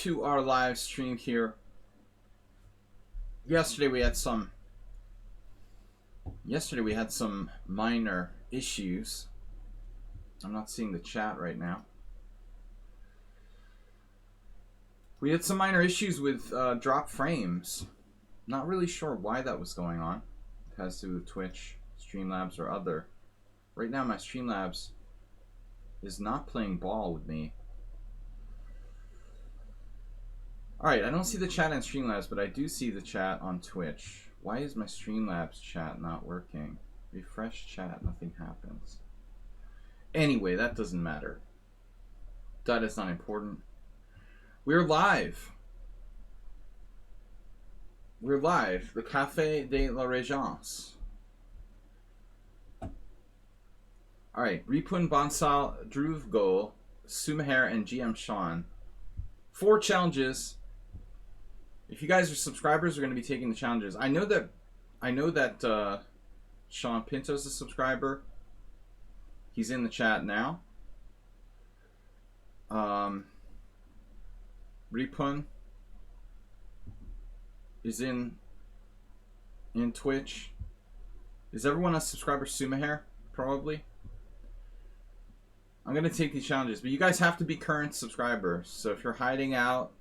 to our live stream here. Yesterday we had some minor issues. I'm not seeing the chat right now. We had some minor issues with drop frames. Not really sure why that was going on. It has to do with Twitch, Streamlabs, or other. Right now my Streamlabs is not playing ball with me. Alright, I don't see the chat on Streamlabs, but I do see the chat on Twitch. Why is my Streamlabs chat not working? Refresh chat, nothing happens. Anyway, that doesn't matter. That is not important. We're live. We're live. The Café de la Régence. Alright, Ripun Bansal, Dhruv Goel, Sumaher, and GM Sean. 4 challenges. If you guys are subscribers, we're going to be taking the challenges. I know that Sean Pinto's a subscriber. He's in the chat now. Ripun is in Twitch. Is everyone a subscriber? Sumaher? Probably. I'm going to take these challenges, but you guys have to be current subscribers. So if you're hiding out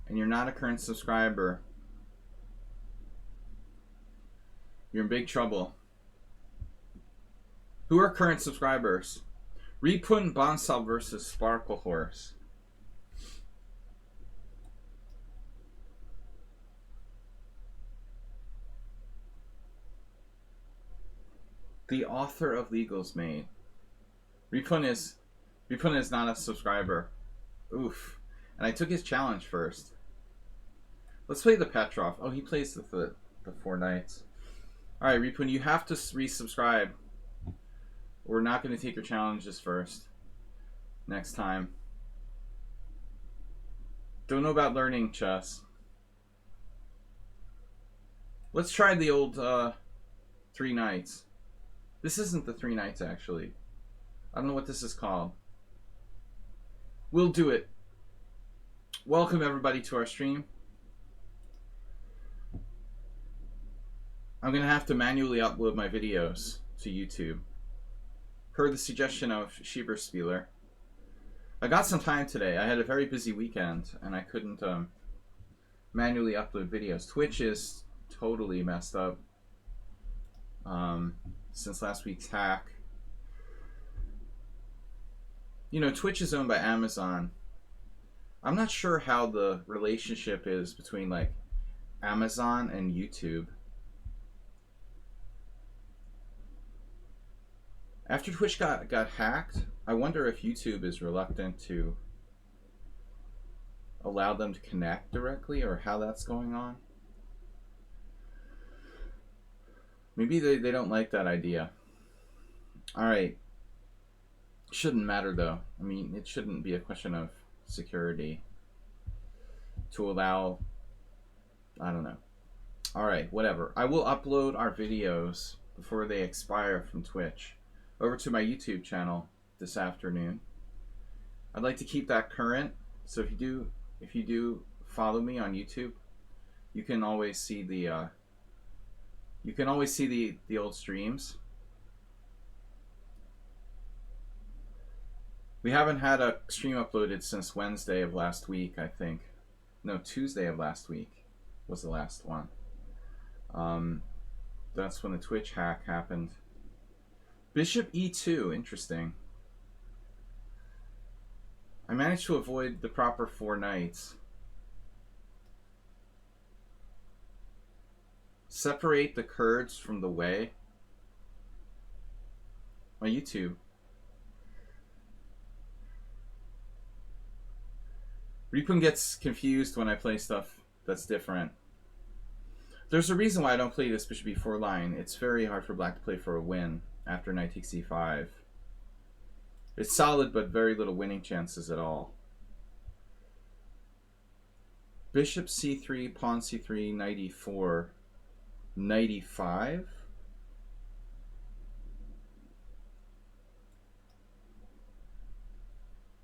and you're not a current subscriber, you're in big trouble. Who are current subscribers? Ripun Bansal versus Sparkle Horse. The author of Legal's Mate. Ripun is not a subscriber. Oof. And I took his challenge first. Let's play the Petrov. Oh, he plays the 4 knights. Alright, Ripun, you have to resubscribe. We're not going to take your challenges first. Next time. Don't know about learning chess. Let's try the old 3 knights. This isn't the 3 knights, actually. I don't know what this is called. We'll do it. Welcome everybody to our stream. I'm going to have to manually upload my videos to YouTube. Per the suggestion of Schieberspieler. I got some time today. I had a very busy weekend and I couldn't manually upload videos. Twitch is totally messed up since last week's hack. You know, Twitch is owned by Amazon. I'm not sure how the relationship is between like Amazon and YouTube. After Twitch got hacked, I wonder if YouTube is reluctant to allow them to connect directly, or how that's going on. Maybe they don't like that idea. Alright. Shouldn't matter though. I mean, it shouldn't be a question of security to allow, I don't know. Alright, whatever. I will upload our videos before they expire from Twitch over to my YouTube channel this afternoon. I'd like to keep that current, so if you do follow me on YouTube, you can always see the old streams. We haven't had a stream uploaded since Wednesday of last week, I think. No, Tuesday of last week was the last one. That's when the Twitch hack happened. Bishop e2, interesting. I managed to avoid the proper 4 knights. Separate the Kurds from the way. My YouTube. Ripun gets confused when I play stuff that's different. There's a reason why I don't play this bishop e4 line. It's very hard for black to play for a win after knight takes e5. It's solid, but very little winning chances at all. Bishop c3, pawn c3, knight e4, knight e5.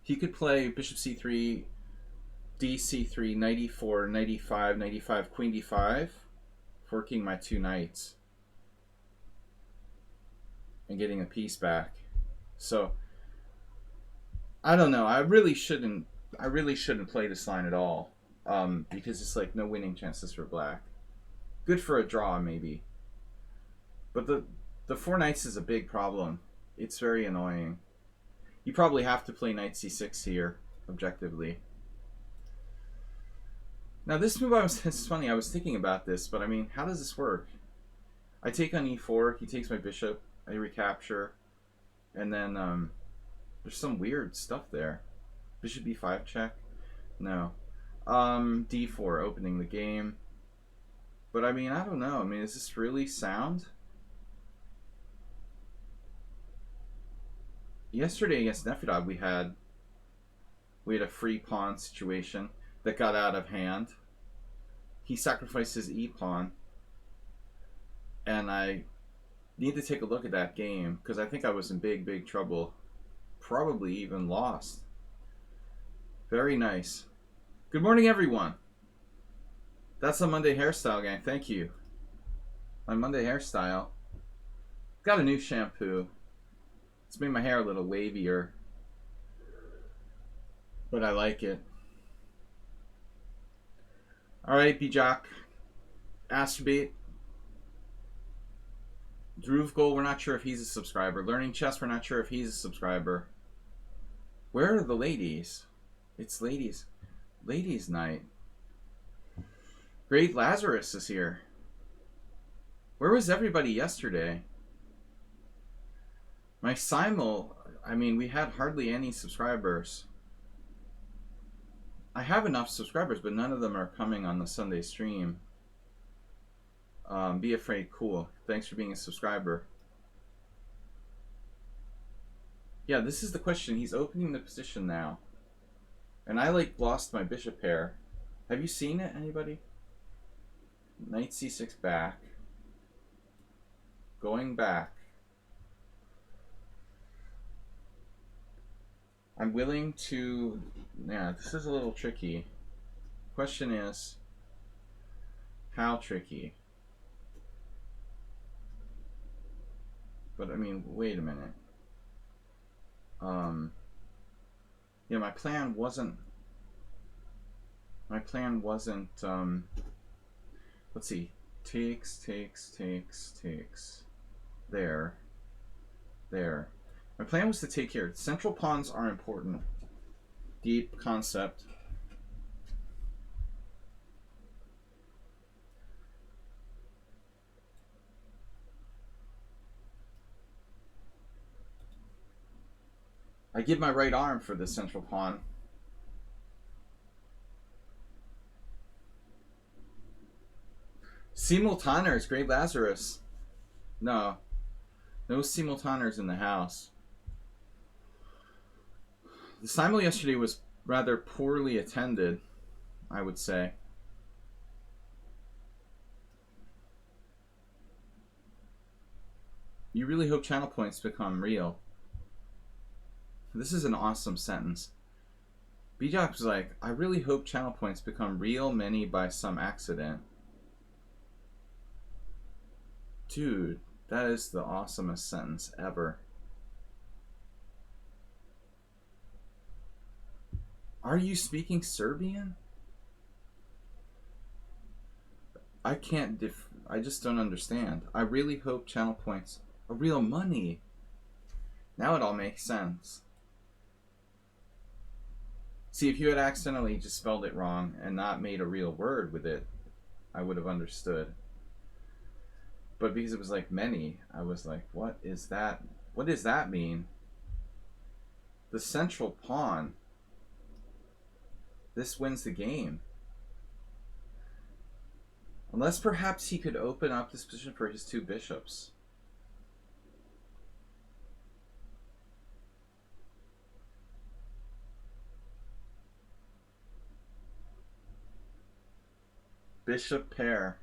He could play bishop c3, DC3, knight e4, knight e5, knight e5, queen d5, forking my two knights and getting a piece back. So I don't know. I really shouldn't play this line at all, because it's like no winning chances for black. Good for a draw maybe, but the four knights is a big problem. It's very annoying. You probably have to play knight c6 here, objectively. Now this move, it's funny, I was thinking about this, but I mean, how does this work? I take on e4, he takes my bishop, I recapture, and then there's some weird stuff there. Bishop e5 check? No. d4, opening the game. But I mean, I don't know. I mean, is this really sound? Yesterday against Nefedov, we had a free pawn situation that got out of hand. He sacrificed his e-pawn, and I need to take a look at that game because I think I was in big trouble. Probably even lost. Very nice. Good morning, everyone. That's a Monday hairstyle, gang. Thank you. My Monday hairstyle. Got a new shampoo. It's made my hair a little wavier, but I like it. All right, B-Jock. Astrobate. Dhruv Goal, we're not sure if he's a subscriber. Learning Chess, we're not sure if he's a subscriber. Where are the ladies? It's ladies night. Great Lazarus is here. Where was everybody yesterday? My simul, I mean, we had hardly any subscribers. I have enough subscribers, but none of them are coming on the Sunday stream. Be afraid, cool. Thanks for being a subscriber. Yeah, this is the question. He's opening the position now. And I lost my bishop pair. Have you seen it, anybody? Knight c6 back. Going back. I'm willing to... Yeah, this is a little tricky. Question is, how tricky? But I mean, wait a minute. Yeah, my plan wasn't. Let's see. Takes. There. My plan was to take here. Central pawns are important. Deep concept. I give my right arm for the central pawn. Simultaners, Great Lazarus. No simultaners in the house. The simul yesterday was rather poorly attended, I would say. You really hope channel points become real. This is an awesome sentence. B-Jock was like, I really hope channel points become real many by some accident. Dude, that is the awesomest sentence ever. Are you speaking Serbian? I just don't understand. I really hope channel points are real money. Now it all makes sense. See, if you had accidentally just spelled it wrong and not made a real word with it, I would have understood. But because it was like many, I was like, what is that? What does that mean? The central pawn. This wins the game. Unless perhaps he could open up this position for his two bishops. Bishop pair.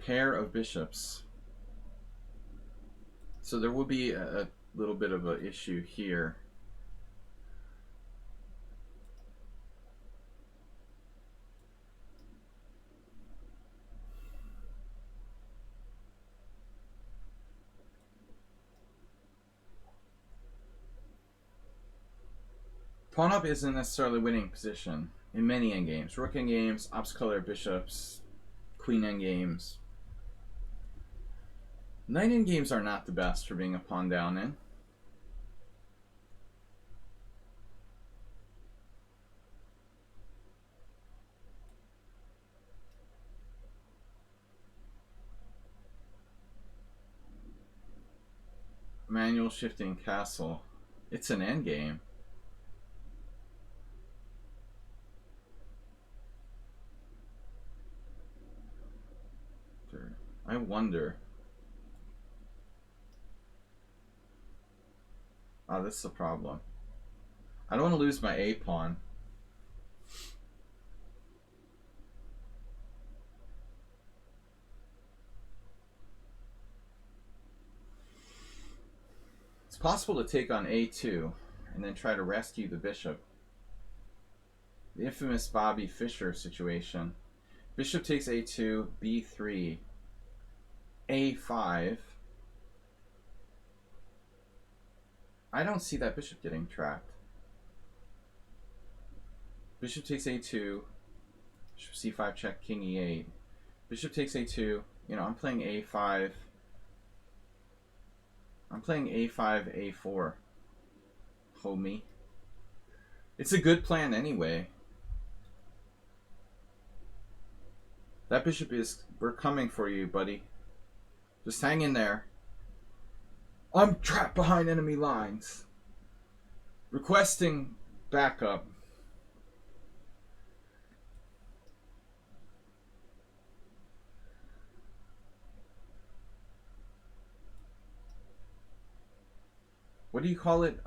Pair of bishops. So there will be a little bit of an issue here. Pawn up isn't necessarily winning position in many endgames. Rook endgames, ops color bishops, queen endgames. Knight endgames are not the best for being a pawn down in. Manual shifting castle. It's an endgame. I wonder. Oh, this is a problem. I don't want to lose my A pawn. It's possible to take on A2 and then try to rescue the bishop. The infamous Bobby Fischer situation. Bishop takes A2, B3, A5. I don't see that bishop getting trapped. Bishop takes A2, bishop C5 check, king E8. Bishop takes A2, you know, I'm playing A5. I'm playing A5, A4. Homie. It's a good plan anyway. That bishop is... We're coming for you, buddy. Just hang in there. I'm trapped behind enemy lines. Requesting backup. What do you call it?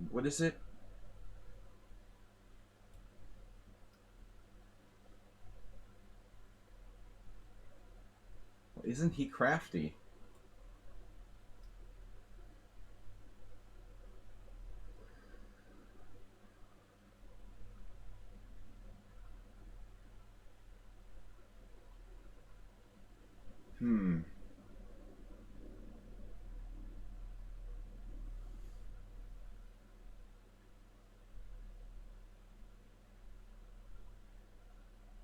What is it? Isn't he crafty?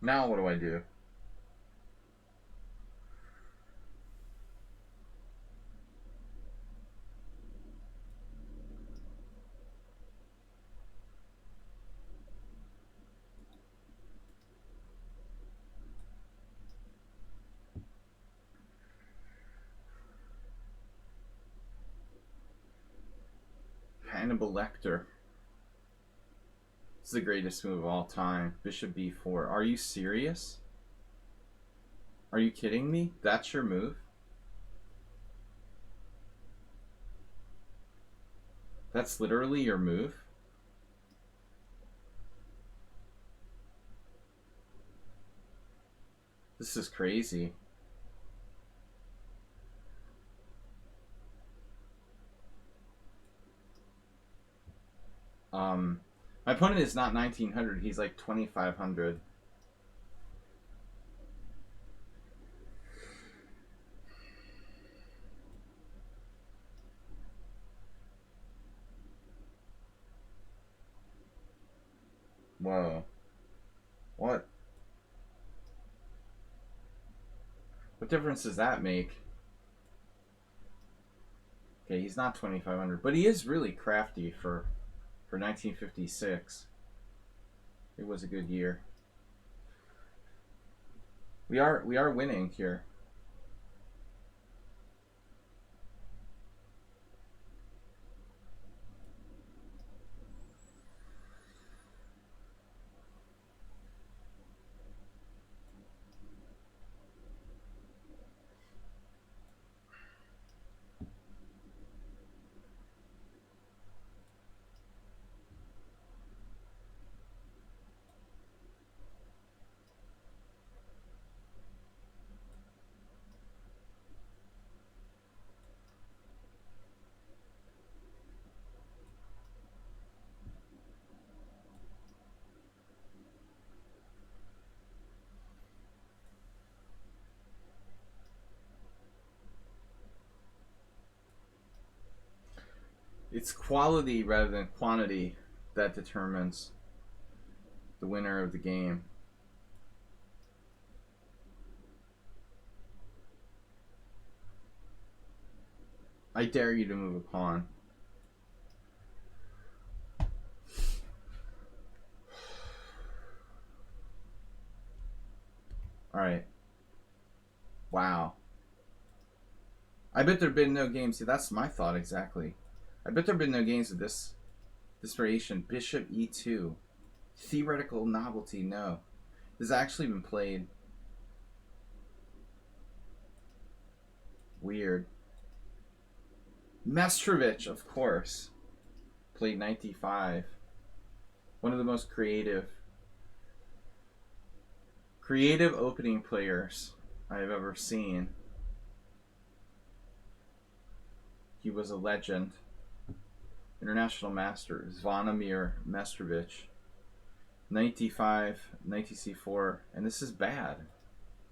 Now what do I do? Hannibal Lecter. This is the greatest move of all time. Bishop b4. Are you serious? Are you kidding me? That's your move? That's literally your move? This is crazy. My opponent is not 1900, he's like 2500. Whoa. What? What difference does that make? Okay, he's not 2500, but he is really crafty for 1956. It was a good year. We are winning here. It's quality rather than quantity that determines the winner of the game. I dare you to move a pawn. Alright. Wow. I bet there have been no games. See, that's my thought exactly. I bet there have been no games of this variation. Bishop e2. Theoretical novelty, no. This has actually been played. Weird. Mestrovich, of course. Played knight d5. One of the most creative opening players I've ever seen. He was a legend. International master, Zvonimir Mestrovich. Knight d5, knight c4, and this is bad.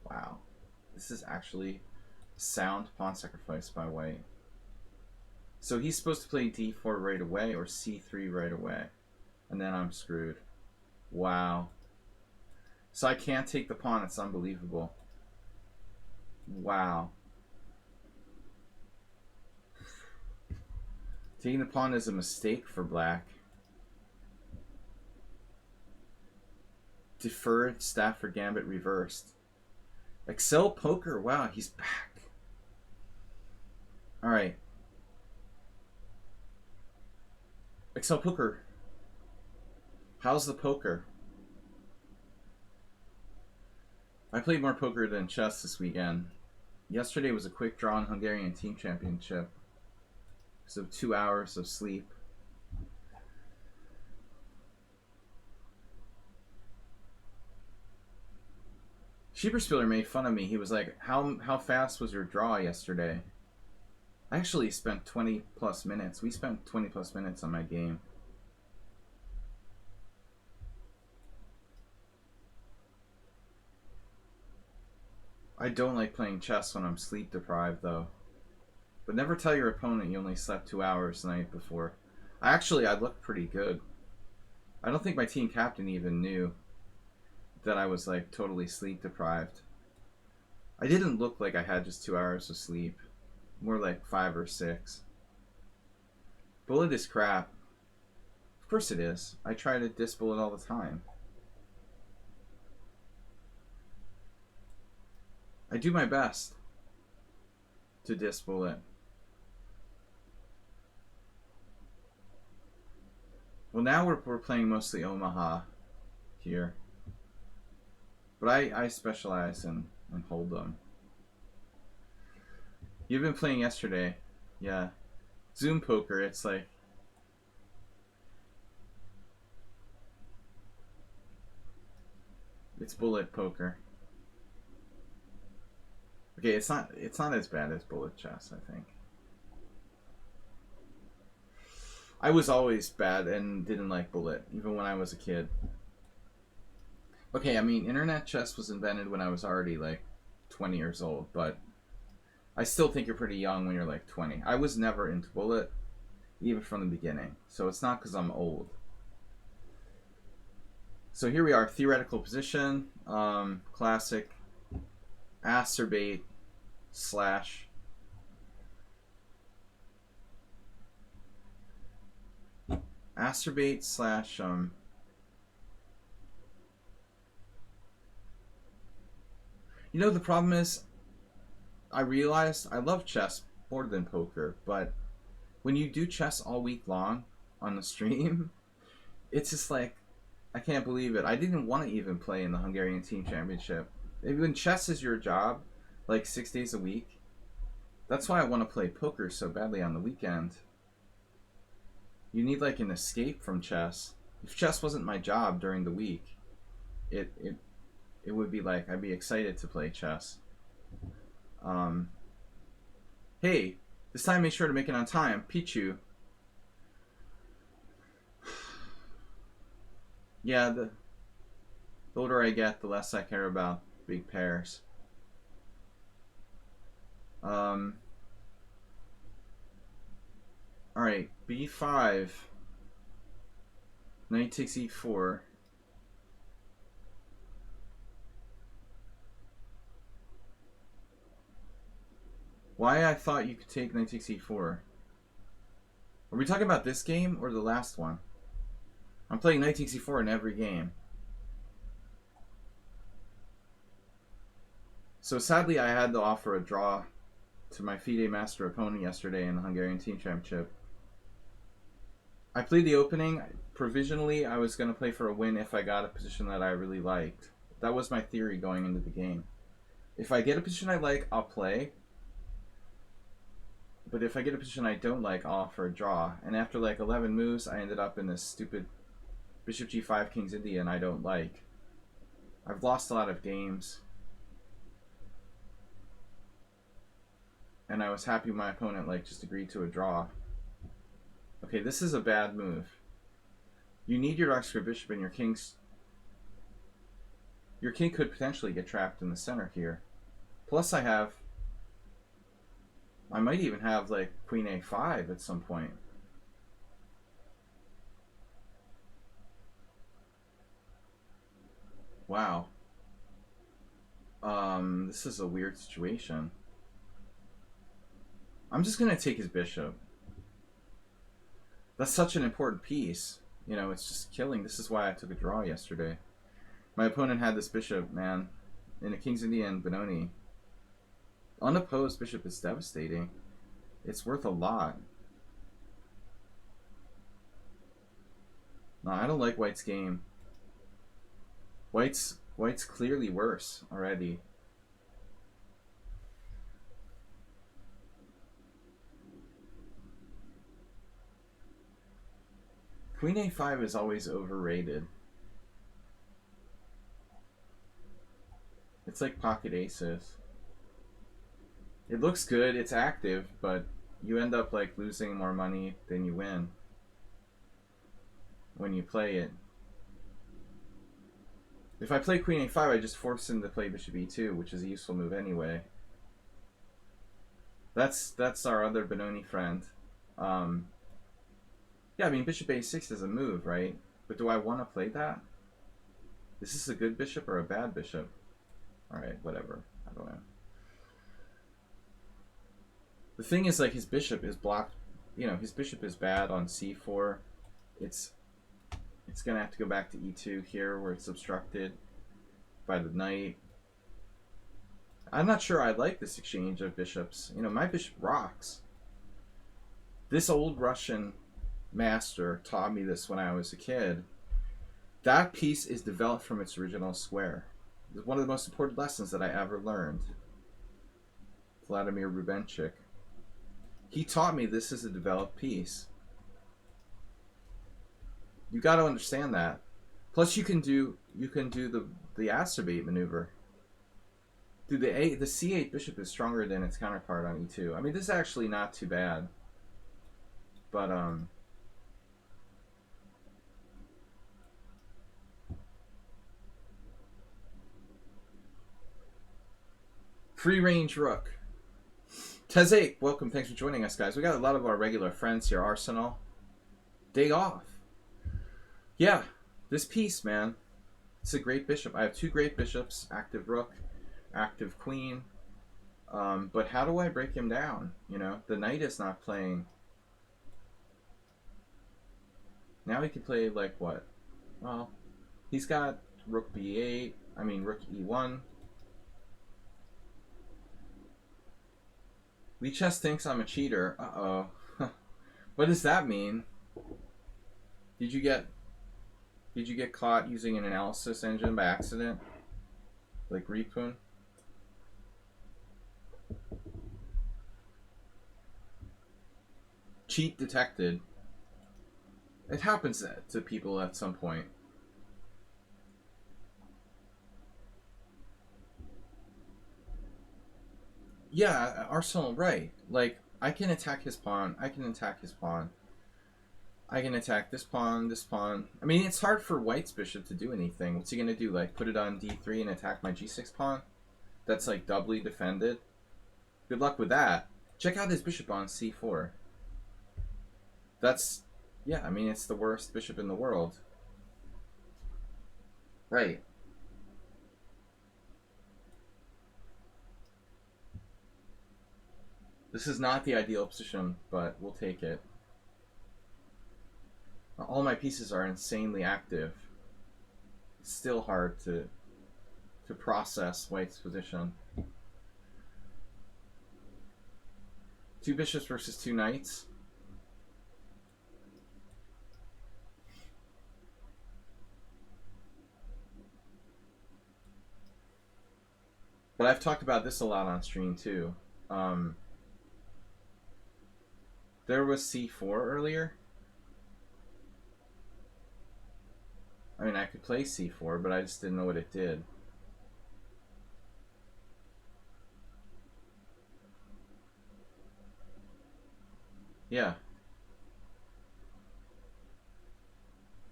Wow. This is actually sound pawn sacrifice by white. So he's supposed to play d4 right away or c3 right away. And then I'm screwed. Wow. So I can't take the pawn. It's unbelievable. Wow. Taking the pawn is a mistake for black. Deferred Stafford Gambit reversed. Excel Poker. Wow, he's back. All right. Excel Poker. How's the poker? I played more poker than chess this weekend. Yesterday was a quick draw in Hungarian Team Championship. So 2 hours of sleep. Sheeperspiller made fun of me. He was like, how fast was your draw yesterday? I actually spent 20 plus minutes. We spent 20 plus minutes on my game. I don't like playing chess when I'm sleep deprived though. But never tell your opponent you only slept 2 hours the night before. I looked pretty good. I don't think my team captain even knew that I was like totally sleep deprived. I didn't look like I had just 2 hours of sleep. More like 5 or 6. Bullet is crap. Of course it is. I try to disbullet all the time. I do my best to disbullet. Well, now we're playing mostly Omaha here. But I specialize in Hold'em. You've been playing yesterday. Yeah. Zoom poker, it's like... It's bullet poker. Okay, it's not as bad as bullet chess, I think. I was always bad and didn't like bullet, even when I was a kid. Okay, I mean, internet chess was invented when I was already like 20 years old, but I still think you're pretty young when you're like 20. I was never into bullet, even from the beginning, so it's not because I'm old. So here we are, theoretical position, classic, acerbate, slash. Acerbate slash, You know, the problem is, I realized I love chess more than poker, but when you do chess all week long on the stream, it's just like, I can't believe it. I didn't want to even play in the Hungarian Team Championship. When chess is your job, like 6 days a week, that's why I want to play poker so badly on the weekend. You need like an escape from chess. If chess wasn't my job during the week, it would be like I'd be excited to play chess. Hey, this time make sure to make it on time. Pichu. Yeah, the older I get, the less I care about big pairs. Alright, b5. Knight takes e4. Why I thought you could take knight takes e4? Are we talking about this game or the last one? I'm playing knight takes e4 in every game. So sadly, I had to offer a draw to my FIDE Master opponent yesterday in the Hungarian Team Championship. I played the opening. Provisionally, I was going to play for a win if I got a position that I really liked. That was my theory going into the game. If I get a position I like, I'll play. But if I get a position I don't like, I'll offer a draw. And after like 11 moves, I ended up in this stupid Bishop G5 King's India, and I don't like. I've lost a lot of games. And I was happy my opponent like just agreed to a draw. Okay, this is a bad move. You need your extra bishop, and your king could potentially get trapped in the center here. Plus I might even have like queen a5 at some point. Wow. This is a weird situation. I'm just gonna take his bishop. That's such an important piece. You know, it's just killing. This is why I took a draw yesterday. My opponent had this bishop, man, in a King's India and Benoni. Unopposed bishop is devastating. It's worth a lot. No, I don't like White's game. White's clearly worse already. Queen a5 is always overrated. It's like pocket aces. It looks good, it's active, but you end up like losing more money than you win when you play it. If I play queen a5, I just force him to play bishop e2, which is a useful move anyway. That's our other Benoni friend. Yeah, I mean, bishop a6 is a move, right? But do I want to play that? Is this a good bishop or a bad bishop? Alright, whatever. I don't know. The thing is, like, his bishop is blocked. You know, his bishop is bad on c4. It's going to have to go back to e2 here, where it's obstructed by the knight. I'm not sure I like this exchange of bishops. You know, my bishop rocks. This old Russian master taught me this when I was a kid. That piece is developed from its original square. It's one of the most important lessons that I ever learned. Vladimir Rubenchik. He taught me this is a developed piece. You got to understand that. Plus, you can do the acerbate maneuver. Dude, the c8 bishop is stronger than its counterpart on e2. I mean, this is actually not too bad. But free range rook. Tezek, welcome. Thanks for joining us, guys. We got a lot of our regular friends here. Arsenal. Day off. Yeah, this piece, man. It's a great bishop. I have two great bishops. Active rook, active queen. But how do I break him down? You know, the knight is not playing. Now he can play like what? Well, he's got rook b8. I mean, rook e1. Lee Chess thinks I'm a cheater. Uh-oh. What does that mean? Did you get caught using an analysis engine by accident? Like Ripun? Cheat detected. It happens to people at some point. Yeah, Arsenal, right. Like, I can attack his pawn. I can attack his pawn. I can attack this pawn, this pawn. I mean, it's hard for White's bishop to do anything. What's he going to do? Like, put it on d3 and attack my g6 pawn? That's, like, doubly defended? Good luck with that. Check out his bishop on c4. That's... Yeah, I mean, it's the worst bishop in the world. Right. This is not the ideal position, but we'll take it. All my pieces are insanely active. It's still hard to process white's position. 2 bishops versus 2 knights. But I've talked about this a lot on stream too. There was c4 earlier. I mean, I could play c4, but I just didn't know what it did. Yeah.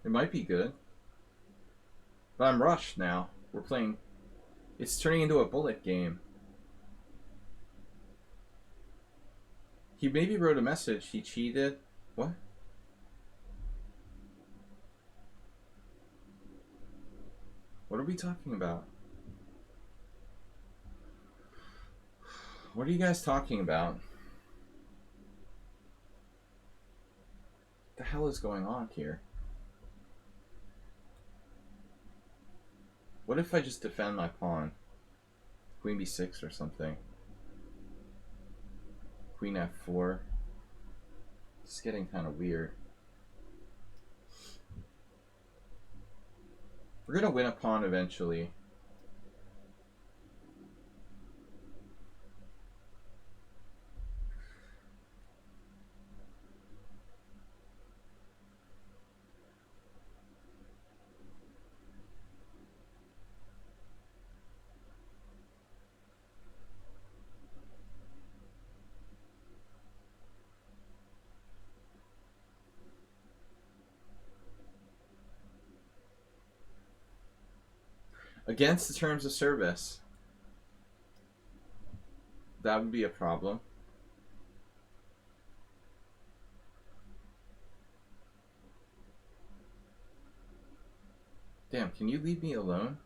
It might be good. But I'm rushed now. We're playing... It's turning into a bullet game. He maybe wrote a message. He cheated. What? What are we talking about? What are you guys talking about? What the hell is going on here? What if I just defend my pawn? Queen b6 or something. Queen f4. It's getting kind of weird. We're gonna win a pawn eventually. Against the terms of service. That would be a problem. Damn, can you leave me alone?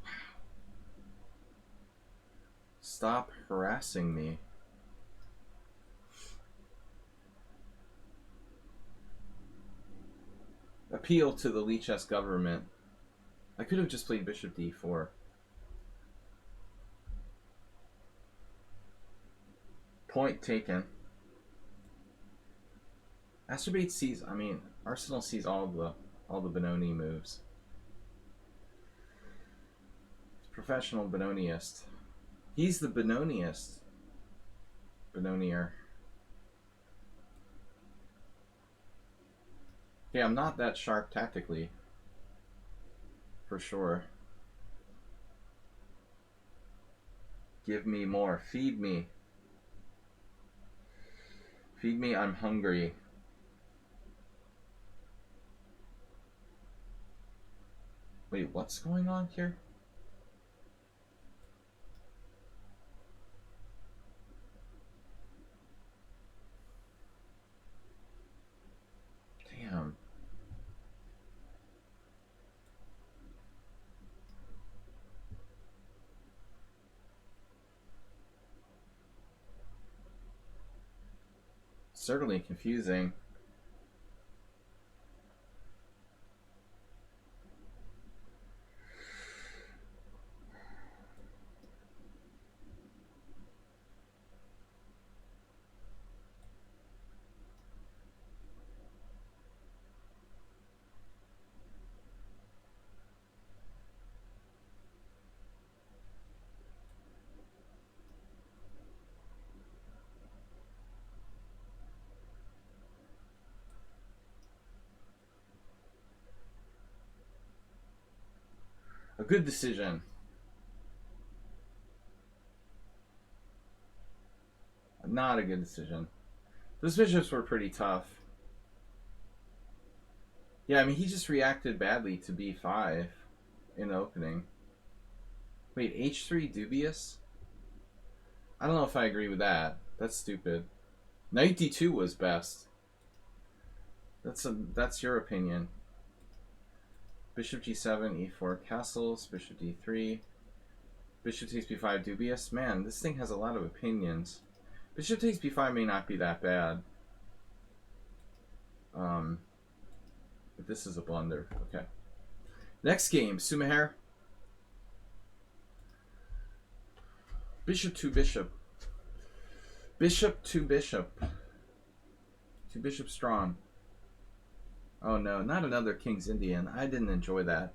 Wow. Stop harassing me. Appeal to the Lichess government. I could have just played bishop d4. Point taken. Astrobate sees, I mean, Arsenal sees all the Benoni moves. Professional Benoniist. He's the Benoniist. Benonier. Yeah, I'm not that sharp tactically. For sure. Give me more. Feed me. Feed me, I'm hungry. Wait, what's going on here? Damn. Certainly confusing. A good decision. Not a good decision. Those bishops were pretty tough. Yeah, I mean, he just reacted badly to b5 in the opening. Wait, h3 dubious? I don't know if I agree with that. That's stupid. Knight d2 was best. That's your opinion. Bishop g7, e4, castles, bishop d3, bishop takes b5, dubious. Man, this thing has a lot of opinions. Bishop takes b5 may not be that bad. But this is a blunder. Okay. Next game, Sumaher. Bishop to bishop. Bishop to bishop. Two bishop strong. Oh no, not another King's Indian. I didn't enjoy that.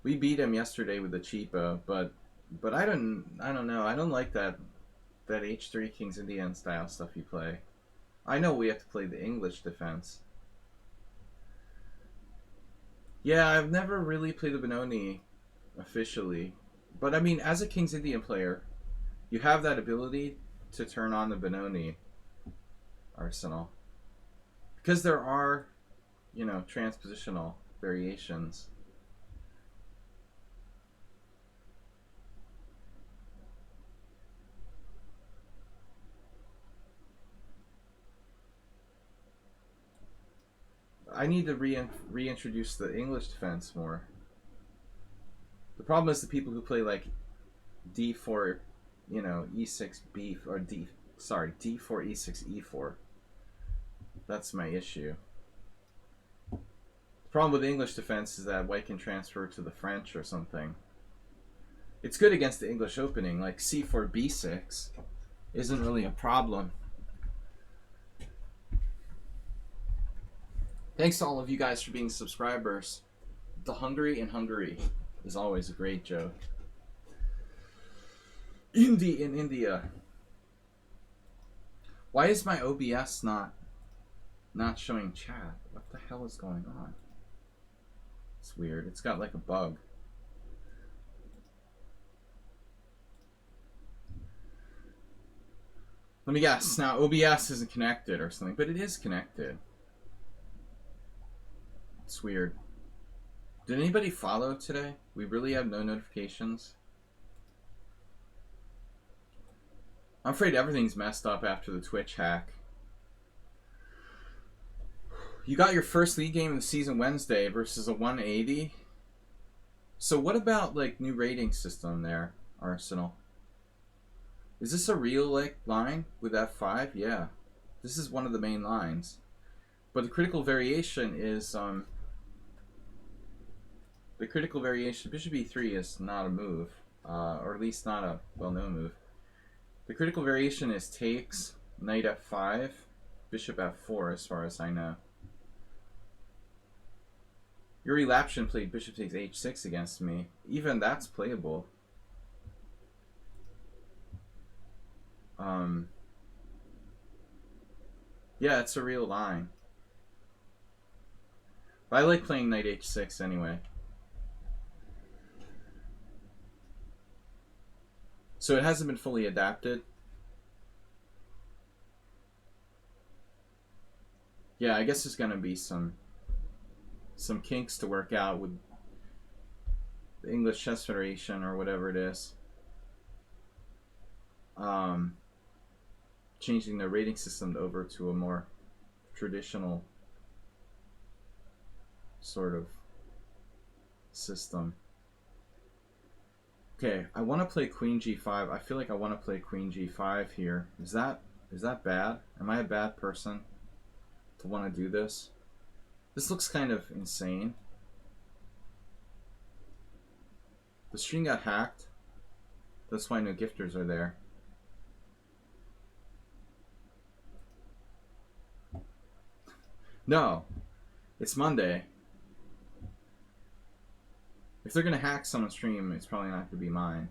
We beat him yesterday with the cheapo, but I don't know. I don't like that h3 King's Indian style stuff you play. I know we have to play the English defense. Yeah, I've never really played the Benoni officially. But I mean, as a King's Indian player, you have that ability to turn on the Benoni arsenal. Because there are, you know, transpositional variations. I need to reintroduce the English defense more. The problem is the people who play like d4, you know, e6 b or d4 e6 e4. That's my issue. The problem with the English defense is that white can transfer to the French or something. It's good against the English opening, like c4 b6 isn't really a problem. Thanks to all of you guys for being subscribers. The Hungary in Hungary is always a great joke. Indie in India. Why is my OBS not showing chat? What the hell is going on? It's weird. It's got like a bug. Let me guess. Now OBS isn't connected or something, but it is connected. It's weird. Did anybody follow today? We really have no notifications. I'm afraid everything's messed up after the Twitch hack. You got your first league game of the season Wednesday versus a 180. So what about like new rating system there, Arsenal? Is this a real like line with F5? Yeah. This is one of the main lines. But the critical variation is the critical variation, bishop e3 is not a move, or at least not a well-known move. The critical variation is takes, knight f5, bishop f4 as far as I know. Yuri Lapshin played bishop takes h6 against me. Even that's playable. Yeah, it's a real line. But I like playing knight h6 anyway. So it hasn't been fully adapted. Yeah, I guess there's gonna be some kinks to work out with the English Chess Federation or whatever it is. Changing the rating system over to a more traditional sort of system. Okay, I want to play queen g5. I feel like I want to play queen g5 here. Is that bad? Am I a bad person to want to do this? This looks kind of insane. The stream got hacked. That's why no gifters are there. No, it's Monday. If they're gonna hack someone's stream, it's probably not gonna be mine.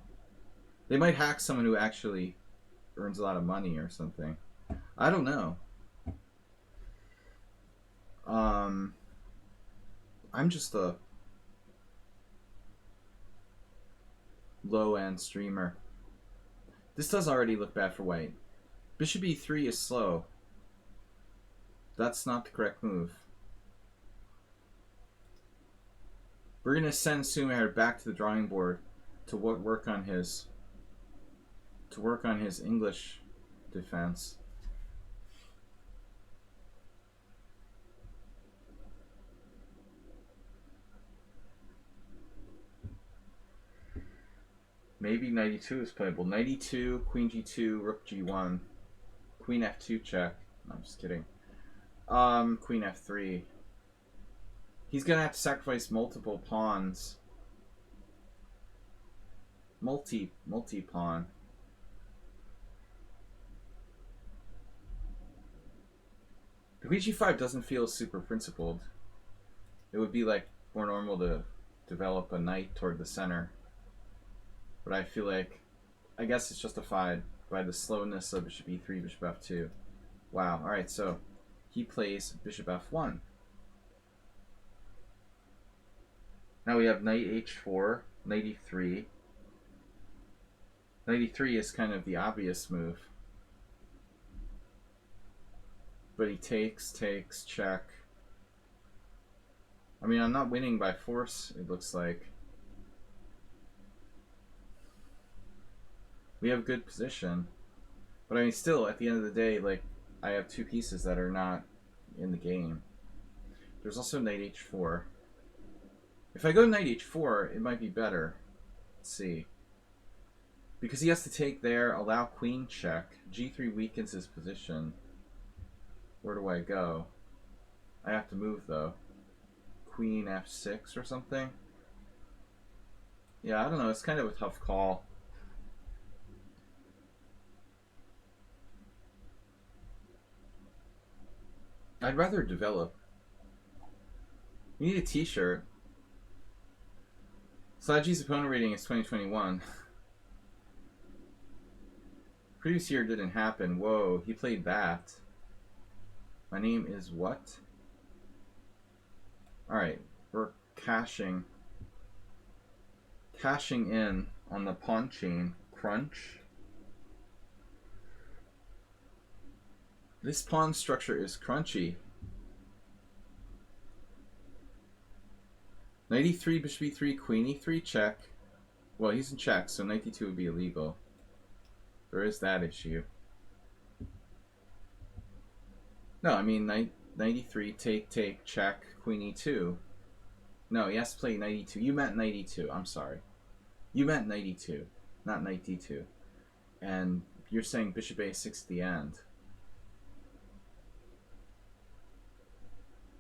They might hack someone who actually earns a lot of money or something. I don't know. I'm just a low-end streamer. This does already look bad for white. Bishop e3 is slow. That's not the correct move. We're going to send Sumer back to the drawing board to work on his English defense. Maybe knight e2 is playable. Knight e2, queen g2, rook g1, queen f2 check. No, I'm just kidding. Queen f3. He's gonna have to sacrifice multiple pawns. Multi-pawn. The queen g5 doesn't feel super principled. It would be like more normal to develop a knight toward the center. But I feel like, I guess it's justified by the slowness of bishop e3, bishop f2. Wow, alright, so he plays bishop f1. Now we have knight h4, knight e3. Knight e3 is kind of the obvious move. But he takes, check. I mean, I'm not winning by force, it looks like. We have good position. But I mean, still, at the end of the day, like, I have two pieces that are not in the game. There's also knight h4. If I go knight h4, it might be better. Let's see. Because he has to take there, allow queen check. g3 weakens his position. Where do I go? I have to move, though. Queen f6 or something? Yeah, I don't know. It's kind of a tough call. I'd rather develop. We need a t-shirt. Slaji's opponent rating is 2021. Previous year didn't happen. Whoa, he played that. My name is what? Alright, we're cashing in on the pawn chain. Crunch. This pawn structure is crunchy. Knight e3, bishop e3, queen e3, check. Well, he's in check, so knight e2 would be illegal. There is that issue. No, I mean, knight e3, take, check, queen e2. No, he has to play knight e2. You meant knight e2, I'm sorry. You meant knight e2, not knight d2. And you're saying bishop a6 at the end.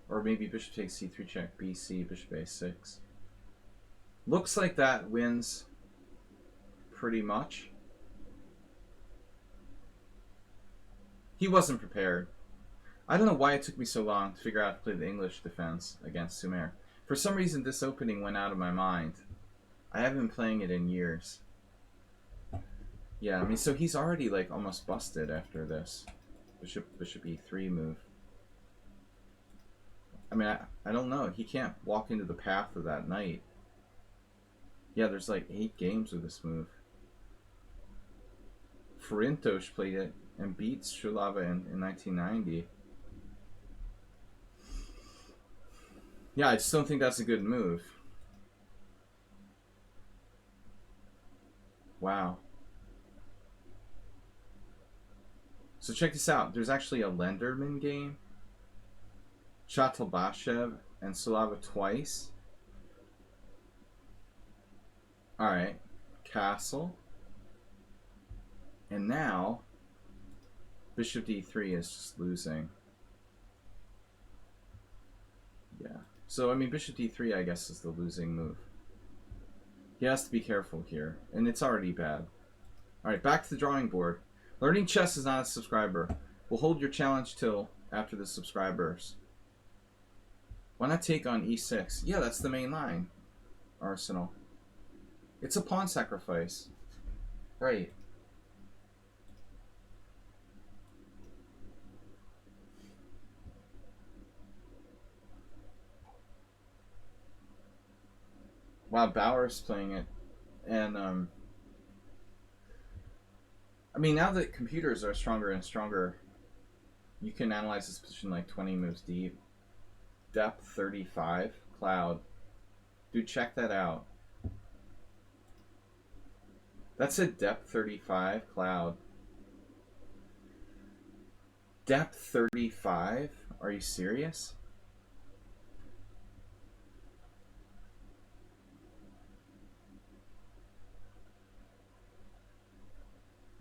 Or maybe bishop takes c3 check, bc, bishop a6. Looks like that wins pretty much. He wasn't prepared. I don't know why it took me so long to figure out how to play the English defense against Sumer. For some reason, this opening went out of my mind. I haven't been playing it in years. Yeah, I mean, so he's already like almost busted after this bishop e3 move. I mean, I don't know. He can't walk into the path of that knight. Yeah, there's like 8 games with this move. Furintosh played it and beat Shulava in 1990. Yeah, I just don't think that's a good move. Wow. So check this out. There's actually a Lenderman game. Chatalbashev and Sulava twice. Alright. Castle. And now, bishop d3 is just losing. Yeah. So, I mean, bishop d3, I guess, is the losing move. He has to be careful here. And it's already bad. Alright, back to the drawing board. Learning chess is not a subscriber. We'll hold your challenge till after the subscribers. Why not take on e6? Yeah, that's the main line. Arsenal. It's a pawn sacrifice. Right. Wow, Bauer's playing it. And, I mean, now that computers are stronger and stronger, you can analyze this position like 20 moves deep. Depth 35. Cloud. Dude, check that out. That's a depth 35. Cloud. Depth 35? Are you serious?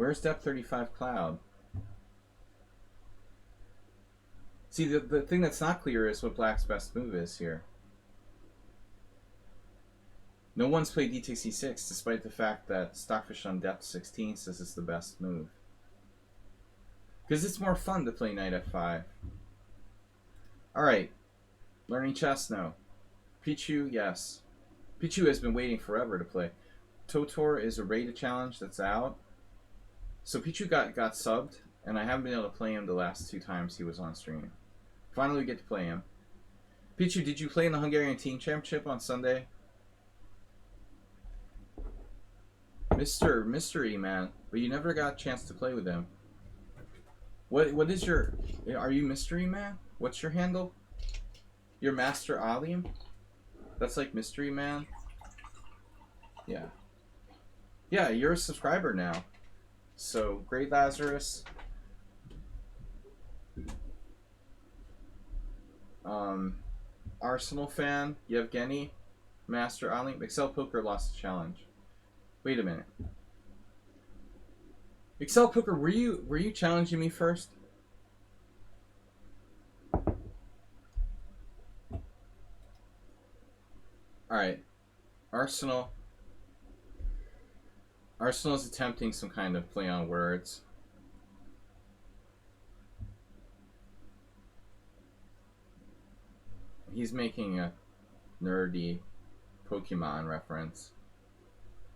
Where's Depth 35 Cloud? See, the thing that's not clear is what Black's best move is here. No one's played D takes E6, despite the fact that Stockfish on Depth 16 says it's the best move. Because it's more fun to play Knight F5. Alright. Learning chess? No. Pichu? Yes. Pichu has been waiting forever to play. Totor is a rated challenge that's out. So Pichu got subbed, and I haven't been able to play him the last 2 times he was on stream. Finally we get to play him. Pichu, did you play in the Hungarian Team Championship on Sunday? Mr. Mystery Man, but you never got a chance to play with him. What is your... Are you Mystery Man? What's your handle? You're Master Alim? That's like Mystery Man? Yeah. Yeah, you're a subscriber now. So, Great Lazarus. Arsenal fan, Yevgeny, Master Alim. Excel Poker lost the challenge. Wait a minute. Excel Poker, were you challenging me first? Alright. Arsenal. Arsenal's attempting some kind of play on words. He's making a nerdy Pokemon reference.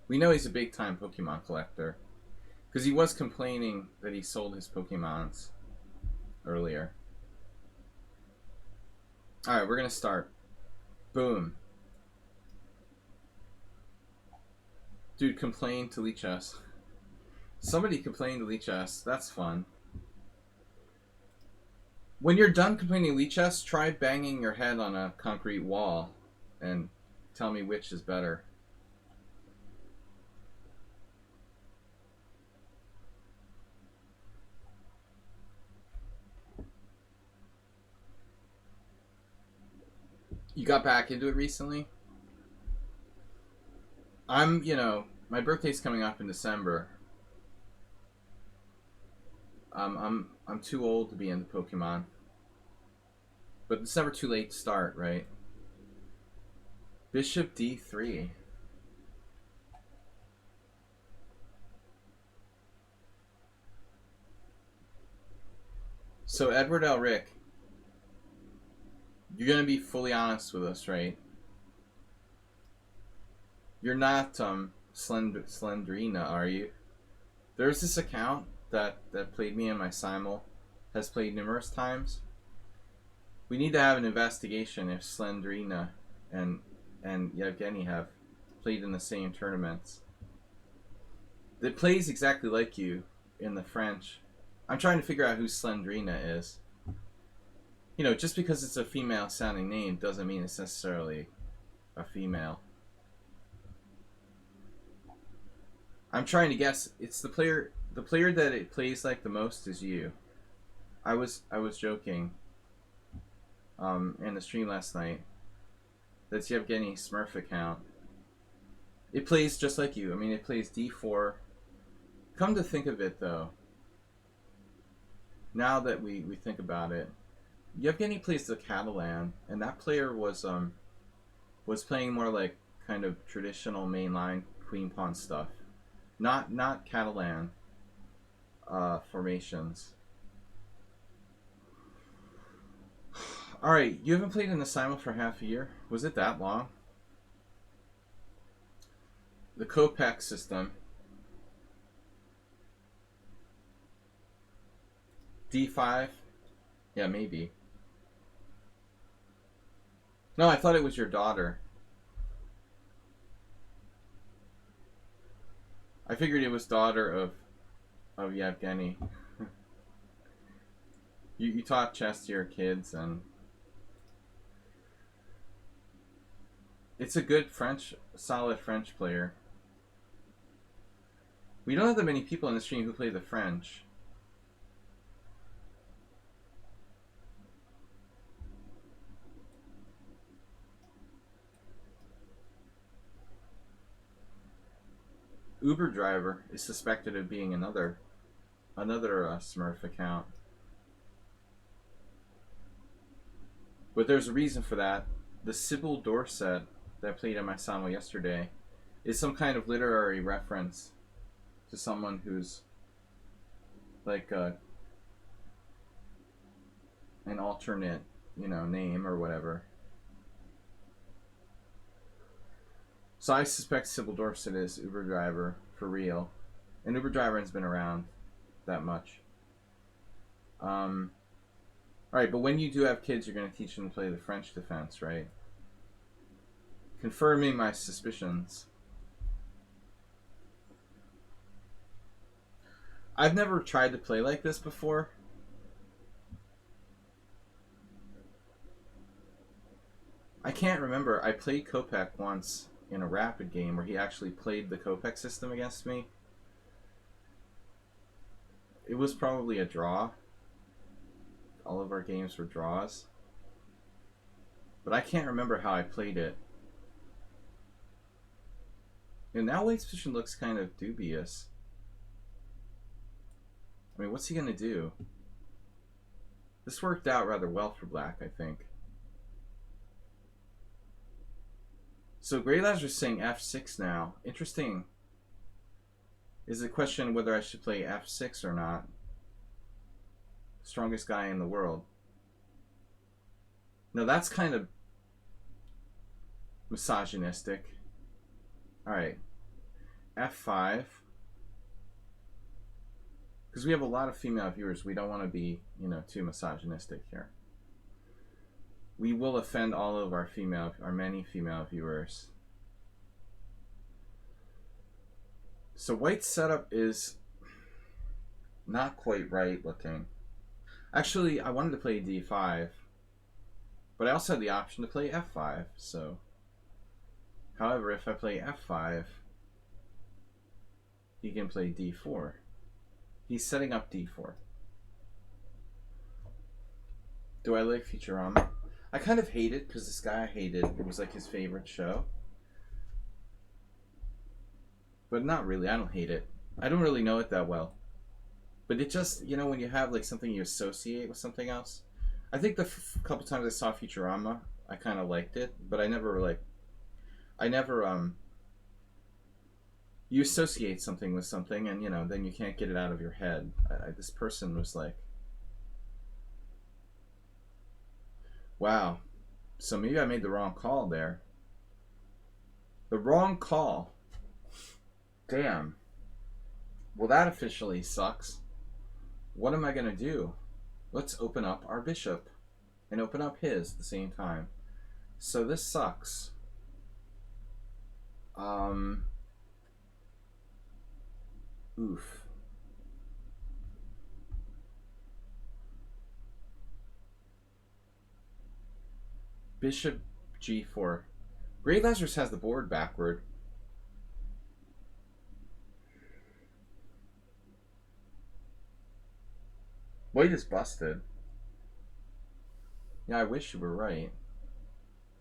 We know he's a big time Pokemon collector. Because he was complaining that he sold his Pokemons earlier. Alright, we're going to start. Boom. Dude, complain to leech us. Somebody complained to leech us. That's fun. When you're done complaining to leech us, try banging your head on a concrete wall and tell me which is better. You got back into it recently? My birthday's coming up in December. I'm too old to be into Pokemon. But it's never too late to start, right? Bishop D3. So Edward Elric, you're gonna be fully honest with us, right? You're not Slendrina, are you? There's this account that played me in my simul, has played numerous times. We need to have an investigation if Slendrina and Yevgeny have played in the same tournaments. It plays exactly like you in the French. I'm trying to figure out who Slendrina is. You know, just because it's a female sounding name doesn't mean it's necessarily a female. I'm trying to guess. It's the player that it plays like the most is you. I was joking in the stream last night. That's Yevgeny Smurf account. It plays just like you. I mean, it plays D4. Come to think of it, though, now that we think about it, Yevgeny plays the Catalan, and that player was playing more like kind of traditional mainline queen pawn stuff, not Catalan formations. All right, you haven't played in the simul for half a year. Was it that long? The Kopek system. D5? Yeah, maybe. No, I thought it was your daughter. I figured it was daughter of Yevgeny. You taught chess to your kids, and it's a good solid French player. We don't have that many people in the stream who play the French. Uber driver is suspected of being another Smurf account. But there's a reason for that. The Sybil Dorset that I played on my Samo yesterday is some kind of literary reference to someone who's like an alternate, name or whatever. So I suspect Sybil Dorset is Uber driver for real, and Uber driver has been around that much. All right, but when you do have kids, you're going to teach them to play the French defense, right? Confirming my suspicions. I've never tried to play like this before. I can't remember. I played Kopek once in a rapid game where he actually played the Kopek system against me. It was probably a draw. All of our games were draws. But I can't remember how I played it. And now White's position looks kind of dubious. I mean, what's he going to do? This worked out rather well for Black, I think. So Grey Lazarus saying f6 now. Interesting. Is the question whether I should play f6 or not. Strongest guy in the world. Now that's kind of misogynistic. Alright. f5. Because we have a lot of female viewers, we don't want to be, too misogynistic here. We will offend all of our many female viewers. So White's setup is not quite right looking. Actually, I wanted to play d5, but I also had the option to play f5. So, however, if I play f5, he can play d4. He's setting up d4. Do I like Futurama? I kind of hate it because this guy I hated, it was like his favorite show. But not really, I don't hate it. I don't really know it that well. But it just, when you have like something you associate with something else. I think the couple times I saw Futurama, I kind of liked it, but I never you associate something with something and then you can't get it out of your head. This person was like, wow, so maybe I made the wrong call there. The wrong call. Damn. Well, that officially sucks. What am I going to do? Let's open up our bishop and open up his at the same time. So this sucks. Oof. Bishop g4. Grey Lazarus has the board backward. White is busted. Yeah, I wish you were right.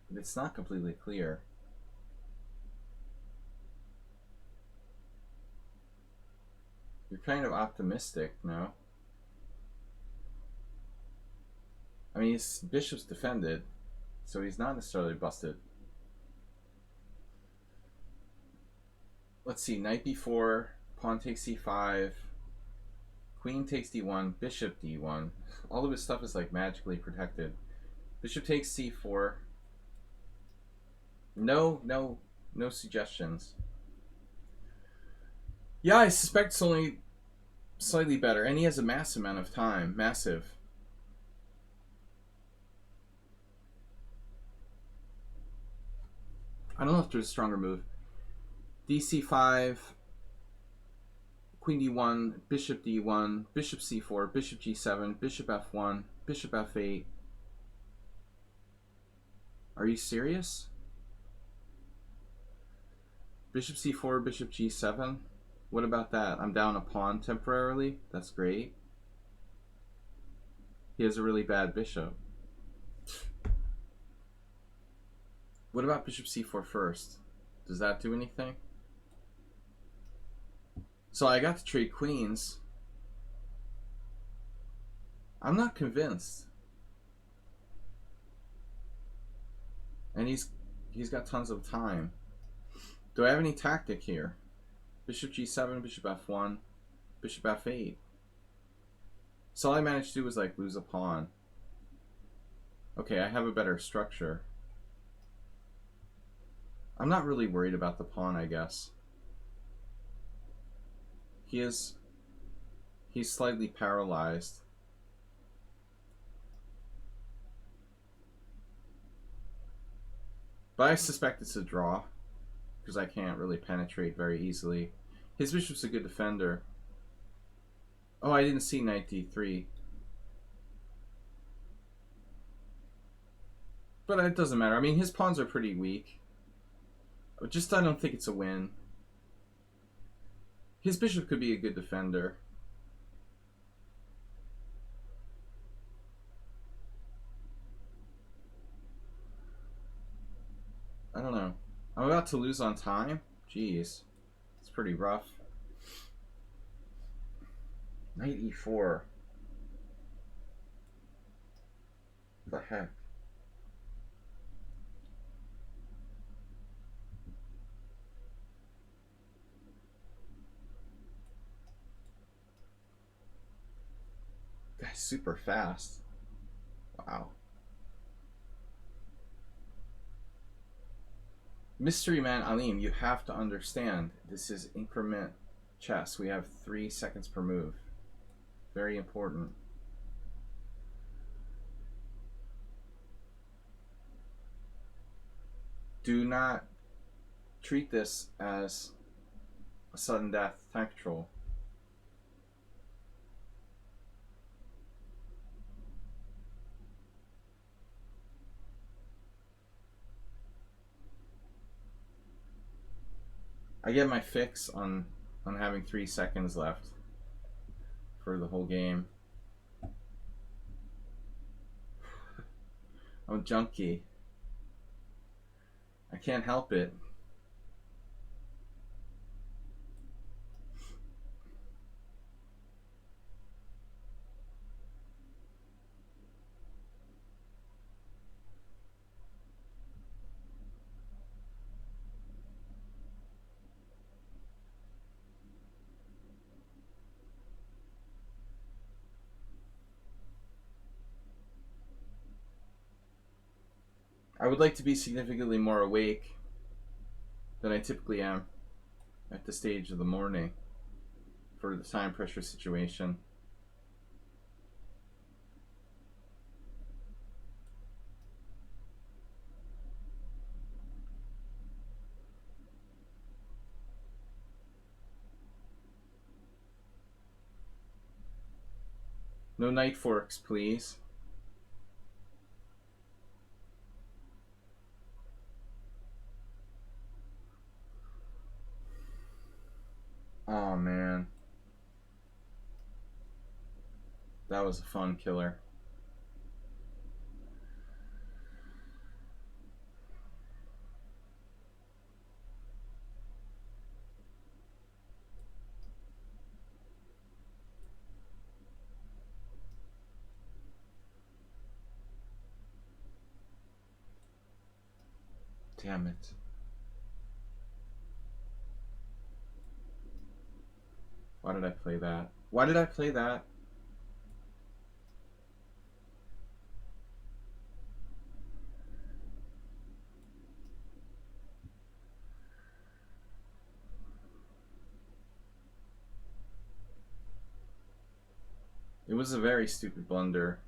But it's not completely clear. You're kind of optimistic, no? I mean, his bishop's defended, so he's not necessarily busted. Let's see, knight b4, pawn takes c5, queen takes d1, bishop d1. All of his stuff is like magically protected. Bishop takes c4. No suggestions. Yeah, I suspect it's only slightly better, and he has a massive amount of time. Massive. I don't know if there's a stronger move. dc5, queen d1, bishop d1, bishop c4, bishop g7, bishop f1, bishop f8. Are you serious? Bishop c4, bishop g7? What about that? I'm down a pawn temporarily. That's great. He has a really bad bishop. What about bishop c4 first? Does that do anything? So I got to trade queens. I'm not convinced. And he's got tons of time. Do I have any tactic here? Bishop g7, bishop f1, bishop f8. So all I managed to do was like lose a pawn. Okay, I have a better structure. I'm not really worried about the pawn, I guess. He's slightly paralyzed. But I suspect it's a draw, because I can't really penetrate very easily. His bishop's a good defender. Oh, I didn't see knight d3. But it doesn't matter. I mean, his pawns are pretty weak. Just I don't think it's a win. His bishop could be a good defender. I don't know. I'm about to lose on time? Jeez. It's pretty rough. Knight e4. What the heck? Guy's super fast. Wow. Mystery Man Alim, you have to understand, this is increment chess. We have 3 seconds per move. Very important. Do not treat this as a sudden death time control. I get my fix on having 3 seconds left for the whole game. I'm a junkie. I can't help it. I would like to be significantly more awake than I typically am at this stage of the morning for the time pressure situation. No knight forks, please. Oh man. That was a fun killer. Damn it. Why did I play that? Why did I play that? It was a very stupid blunder.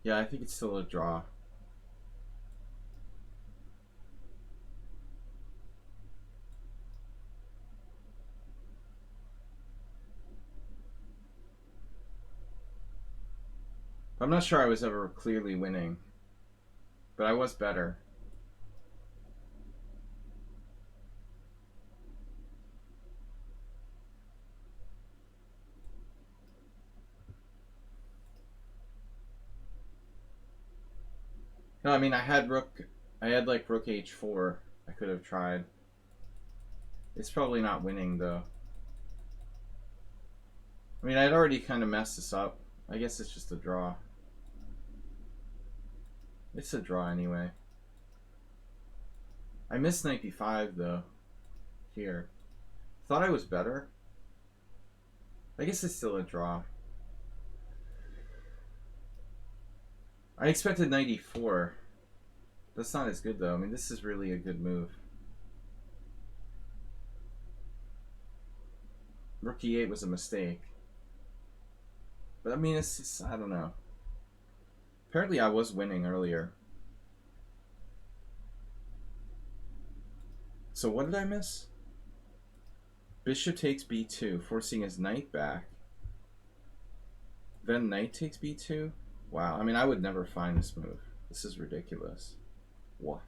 Yeah, I think it's still a draw. I'm not sure I was ever clearly winning, but I was better. No, I mean I had like rook h4. I could have tried. It's probably not winning though. I mean, I'd already kind of messed this up. I guess it's just a draw. It's a draw anyway. I missed knight b5 though. Here. Thought I was better. I guess it's still a draw. I expected knight e4. That's not as good though. I mean, this is really a good move. Rook e8 was a mistake. But I mean, it's just, I don't know. Apparently I was winning earlier. So what did I miss? Bishop takes b2, forcing his knight back. Then knight takes b2? Wow, I mean, I would never find this move. This is ridiculous. What?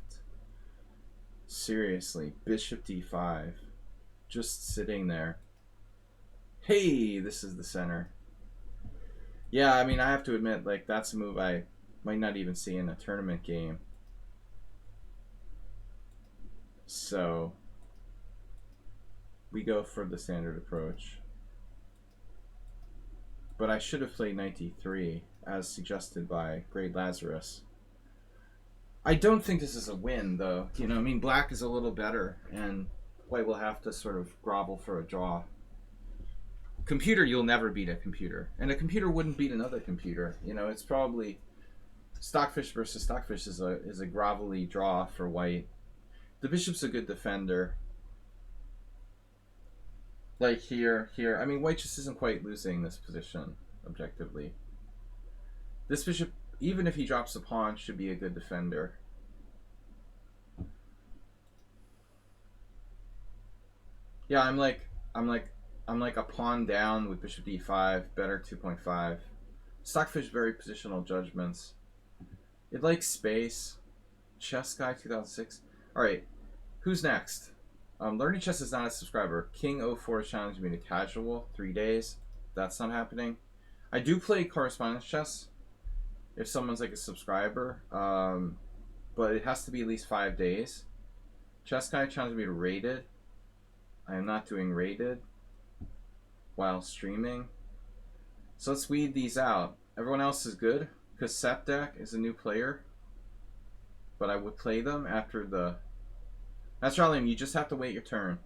Seriously, bishop d5. Just sitting there. Hey, this is the center. Yeah, I mean, I have to admit, like, that's a move I might not even see in a tournament game. So, we go for the standard approach. But I should have played knight d3, as suggested by Grade Lazarus. I don't think this is a win, though. You know, I mean, black is a little better, and white will have to sort of grovel for a draw. Computer, you'll never beat a computer. And a computer wouldn't beat another computer. You know, it's probably... Stockfish versus Stockfish is a grovelly draw for white. The bishop's a good defender. Like here. I mean, white just isn't quite losing this position, objectively. This bishop, even if he drops a pawn, should be a good defender. Yeah, I'm like a pawn down with bishop d5, better 2.5. Stockfish very positional judgments. It likes space. Chess Guy 2006. Alright, who's next? Learning Chess is not a subscriber. King04 is challenging me to casual, 3 days. That's not happening. I do play correspondence chess if someone's like a subscriber, but it has to be at least 5 days. Chess Guy challenged me to rated. I am not doing rated while streaming. So let's weed these out. Everyone else is good, because Sepdak is a new player, but I would play them after the... That's Charlie, you just have to wait your turn.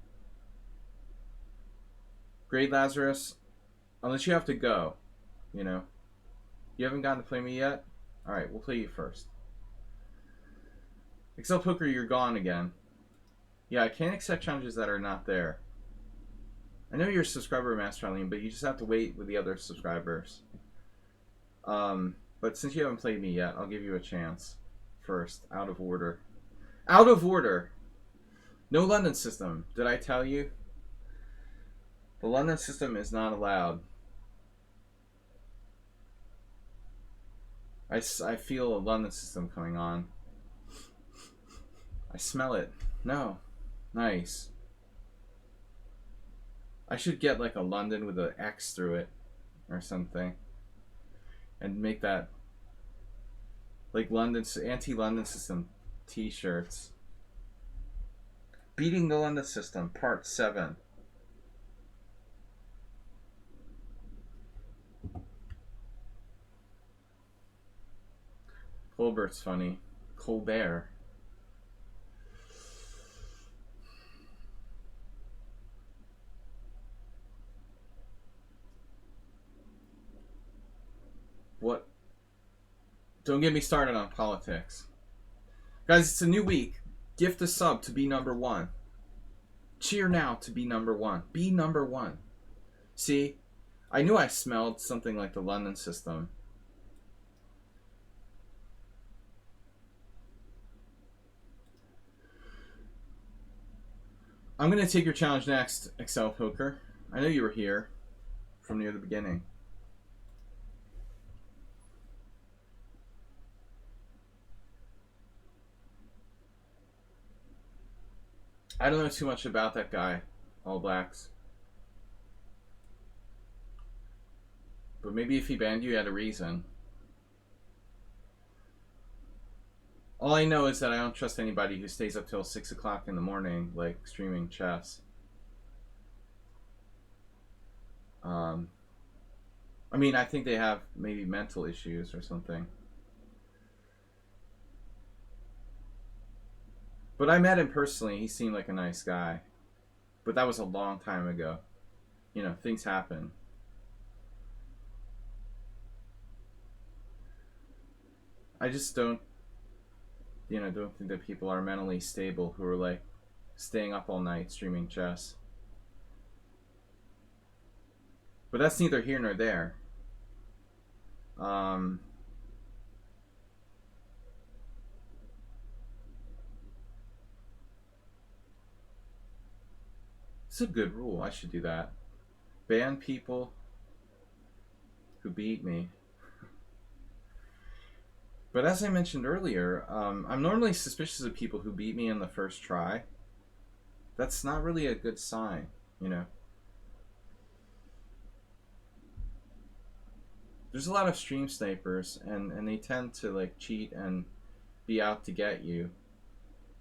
Grade Lazarus, unless you have to go, you know. You haven't gotten to play me yet? Alright, we'll play you first. Excel Poker, you're gone again. Yeah, I can't accept challenges that are not there. I know you're a subscriber, Master Charlene, but you just have to wait with the other subscribers. But since you haven't played me yet, I'll give you a chance. First, out of order. Out of order! No London system. Did I tell you? The London system is not allowed. I feel a London system coming on. I smell it. No. Nice. I should get like a London with an X through it or something. And make that like London, anti-London system t-shirts. Beating the London system, part 7. Colbert's funny. Colbert. What? Don't get me started on politics. Guys, it's a new week. Gift a sub to be number 1. Cheer now to be number 1. Be number 1. See? I knew I smelled something like the London system. I'm going to take your challenge next, Excel Poker. I know you were here from near the beginning. I don't know too much about that guy, All Blacks. But maybe if he banned you, he had a reason. All I know is that I don't trust anybody who stays up till 6 o'clock in the morning, like streaming chess. Um, I mean, I think they have maybe mental issues or something. But I met him personally. He seemed like a nice guy. But that was a long time ago. You know, things happen. I just don't think that people are mentally stable who are like staying up all night streaming chess. But that's neither here nor there. Um, it's a good rule. I should do that. Ban people who beat me. But as I mentioned earlier, I'm normally suspicious of people who beat me in the first try. That's not really a good sign, you know. There's a lot of stream snipers, and they tend to like cheat and be out to get you.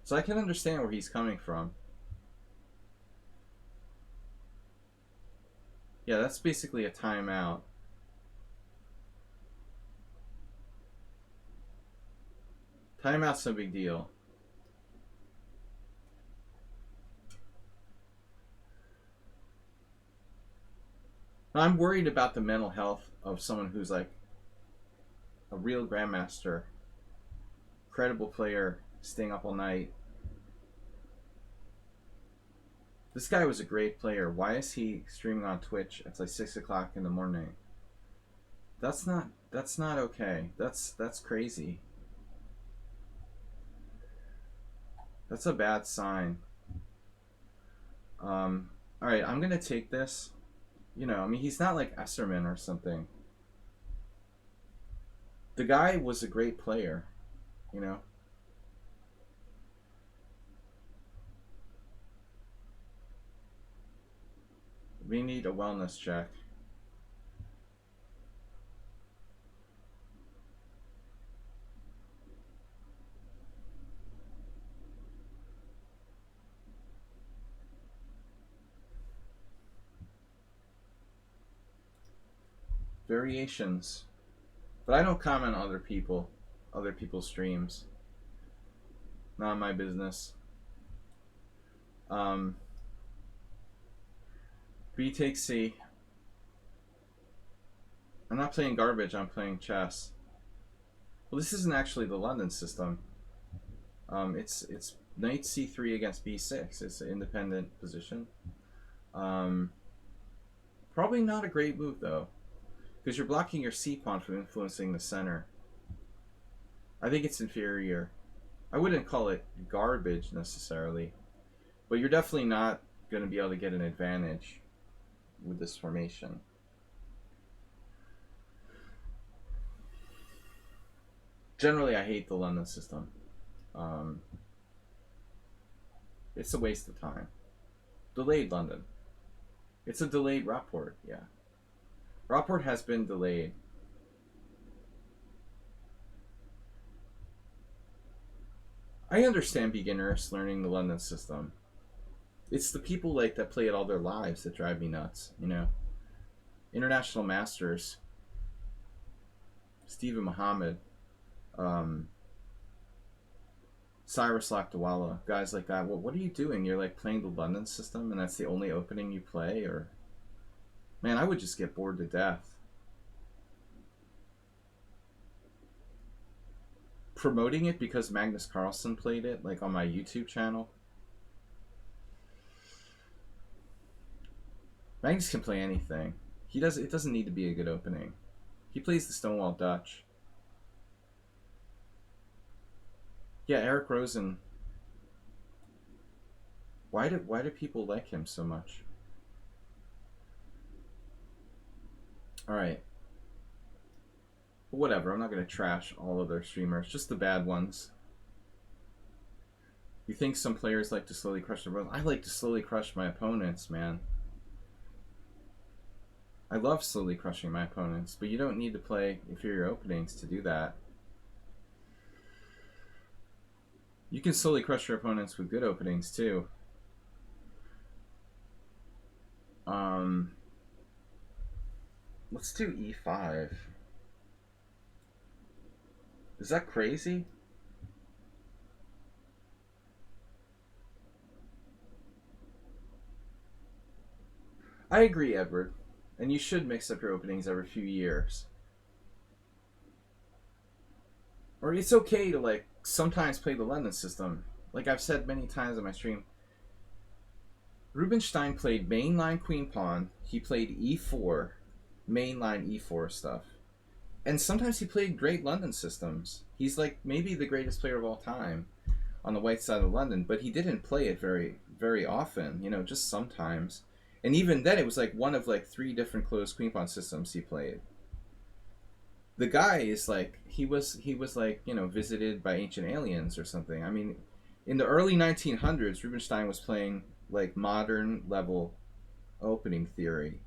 So I can understand where he's coming from. Yeah, that's basically a timeout. Timeout's no big deal. I'm worried about the mental health of someone who's like a real grandmaster, credible player, staying up all night. This guy was a great player. Why is he streaming on Twitch at like 6 o'clock in the morning? That's not okay. That's crazy. That's a bad sign. All right, I'm gonna take this. You know, I mean, he's not like Esserman or something. The guy was a great player. You know. We need a wellness check. Variations. But I don't comment on other people's streams. Not my business. B takes C. I'm not playing garbage, I'm playing chess. Well, this isn't actually the London system. It's knight c3 against b6. It's an independent position. Probably not a great move, though, because you're blocking your c pawn from influencing the center. I think it's inferior. I wouldn't call it garbage necessarily, but you're definitely not going to be able to get an advantage with this formation. Generally, I hate the London system. It's a waste of time. Delayed London. It's a delayed Rockport, yeah. Rockport has been delayed. I understand beginners learning the London system. It's the people like that play it all their lives that drive me nuts, you know. International Masters, Stephen Muhammad, Cyrus Lakdawala, guys like that. What are you doing? You're like playing the London system and that's the only opening you play? Or, man, I would just get bored to death. Promoting it because Magnus Carlsen played it, like on my YouTube channel. Magnus can play anything. It doesn't need to be a good opening. He plays the Stonewall Dutch. Yeah, Eric Rosen. Why do people like him so much? All right. Whatever. I'm not gonna trash all other streamers, just the bad ones. You think some players like to slowly crush their opponents? I like to slowly crush my opponents, man. I love slowly crushing my opponents, but you don't need to play inferior openings to do that. You can slowly crush your opponents with good openings too. Let's do e5. Is that crazy? I agree, Edward. And you should mix up your openings every few years. Or it's okay to like sometimes play the London system. Like I've said many times on my stream, Rubinstein played mainline queen pawn. He played e4, mainline e4 stuff. And sometimes he played great London systems. He's like maybe the greatest player of all time on the white side of London, but he didn't play it very often, you know, just sometimes. And even then it was like one of like 3 different closed queen pawn systems he played. The guy is like he was like, you know, visited by ancient aliens or something. I mean, in the early 1900s, Rubinstein was playing like modern level opening theory.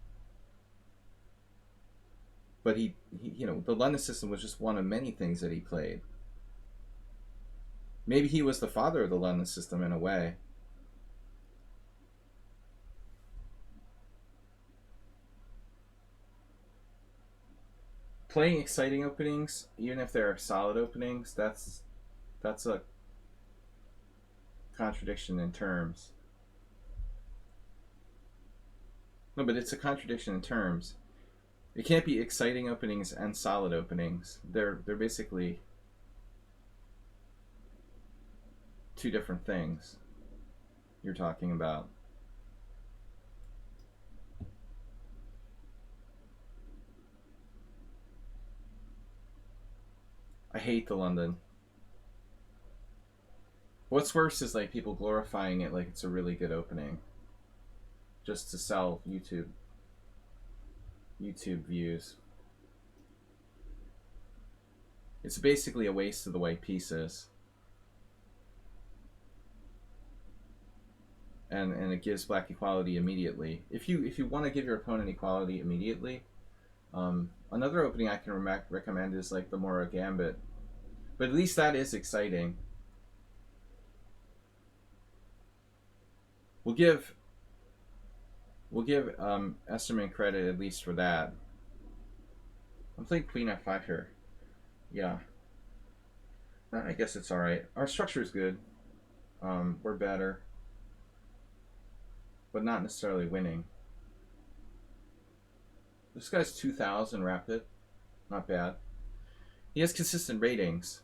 But he you know, the London system was just one of many things that he played. Maybe he was the father of the London system in a way. Playing exciting openings, even if they're solid openings, that's a contradiction in terms. No, but it's a contradiction in terms. It can't be exciting openings and solid openings. They're basically 2 different things you're talking about. I hate the London. What's worse is like people glorifying it like it's a really good opening just to sell YouTube views. It's basically a waste of the white pieces. And it gives black equality immediately. If you want to give your opponent equality immediately, another opening I can recommend is like the Mora Gambit. But at least that is exciting. We'll give Esterman credit at least for that. I'm playing Queen F5 here. Yeah. I guess it's alright. Our structure is good. We're better. But not necessarily winning. This guy's 2,000 rapid. Not bad. He has consistent ratings.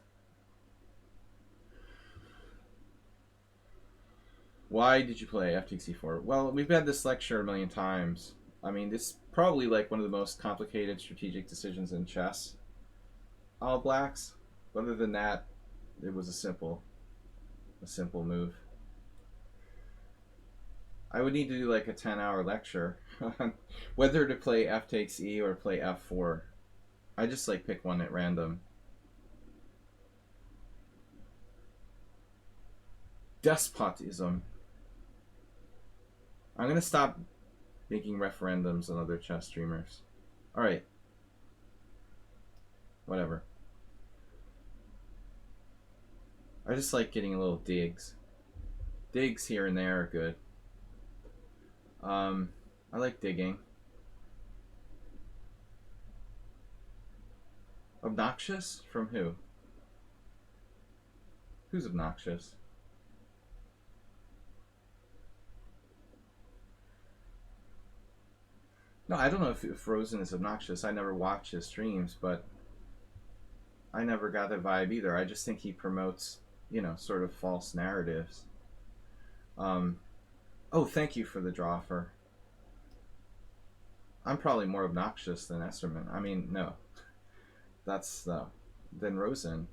Why did you play FTC4? Well, we've had this lecture a million times. I mean, this is probably like one of the most complicated strategic decisions in chess. All blacks. But other than that, it was a simple move. I would need to do like a 10-hour lecture on whether to play F takes E or play F4. I just like pick one at random. Despotism. I'm gonna stop making referendums on other chess streamers. Alright. Whatever. I just like getting a little digs. Digs here and there are good. I like digging. Obnoxious? From who? Who's obnoxious? No, I don't know if Rosen is obnoxious. I never watch his streams, but I never got that vibe either. I just think he promotes, you know, sort of false narratives. Oh, thank you for the draw offer. I'm probably more obnoxious than Esterman. I mean, no. That's than Rosen.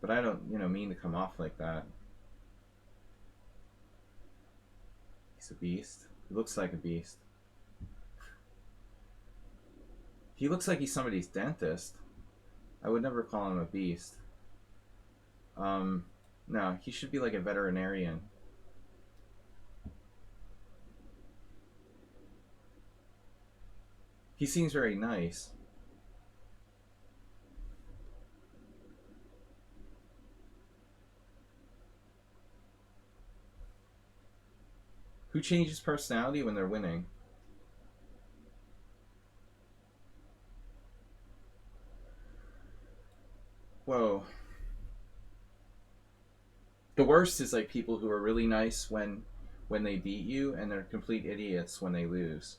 But I don't, you know, mean to come off like that. He's a beast. He looks like a beast. He looks like he's somebody's dentist. I would never call him a beast. No, he should be like a veterinarian. He seems very nice. Who changes personality when they're winning? Whoa. The worst is like people who are really nice when they beat you, and they're complete idiots when they lose.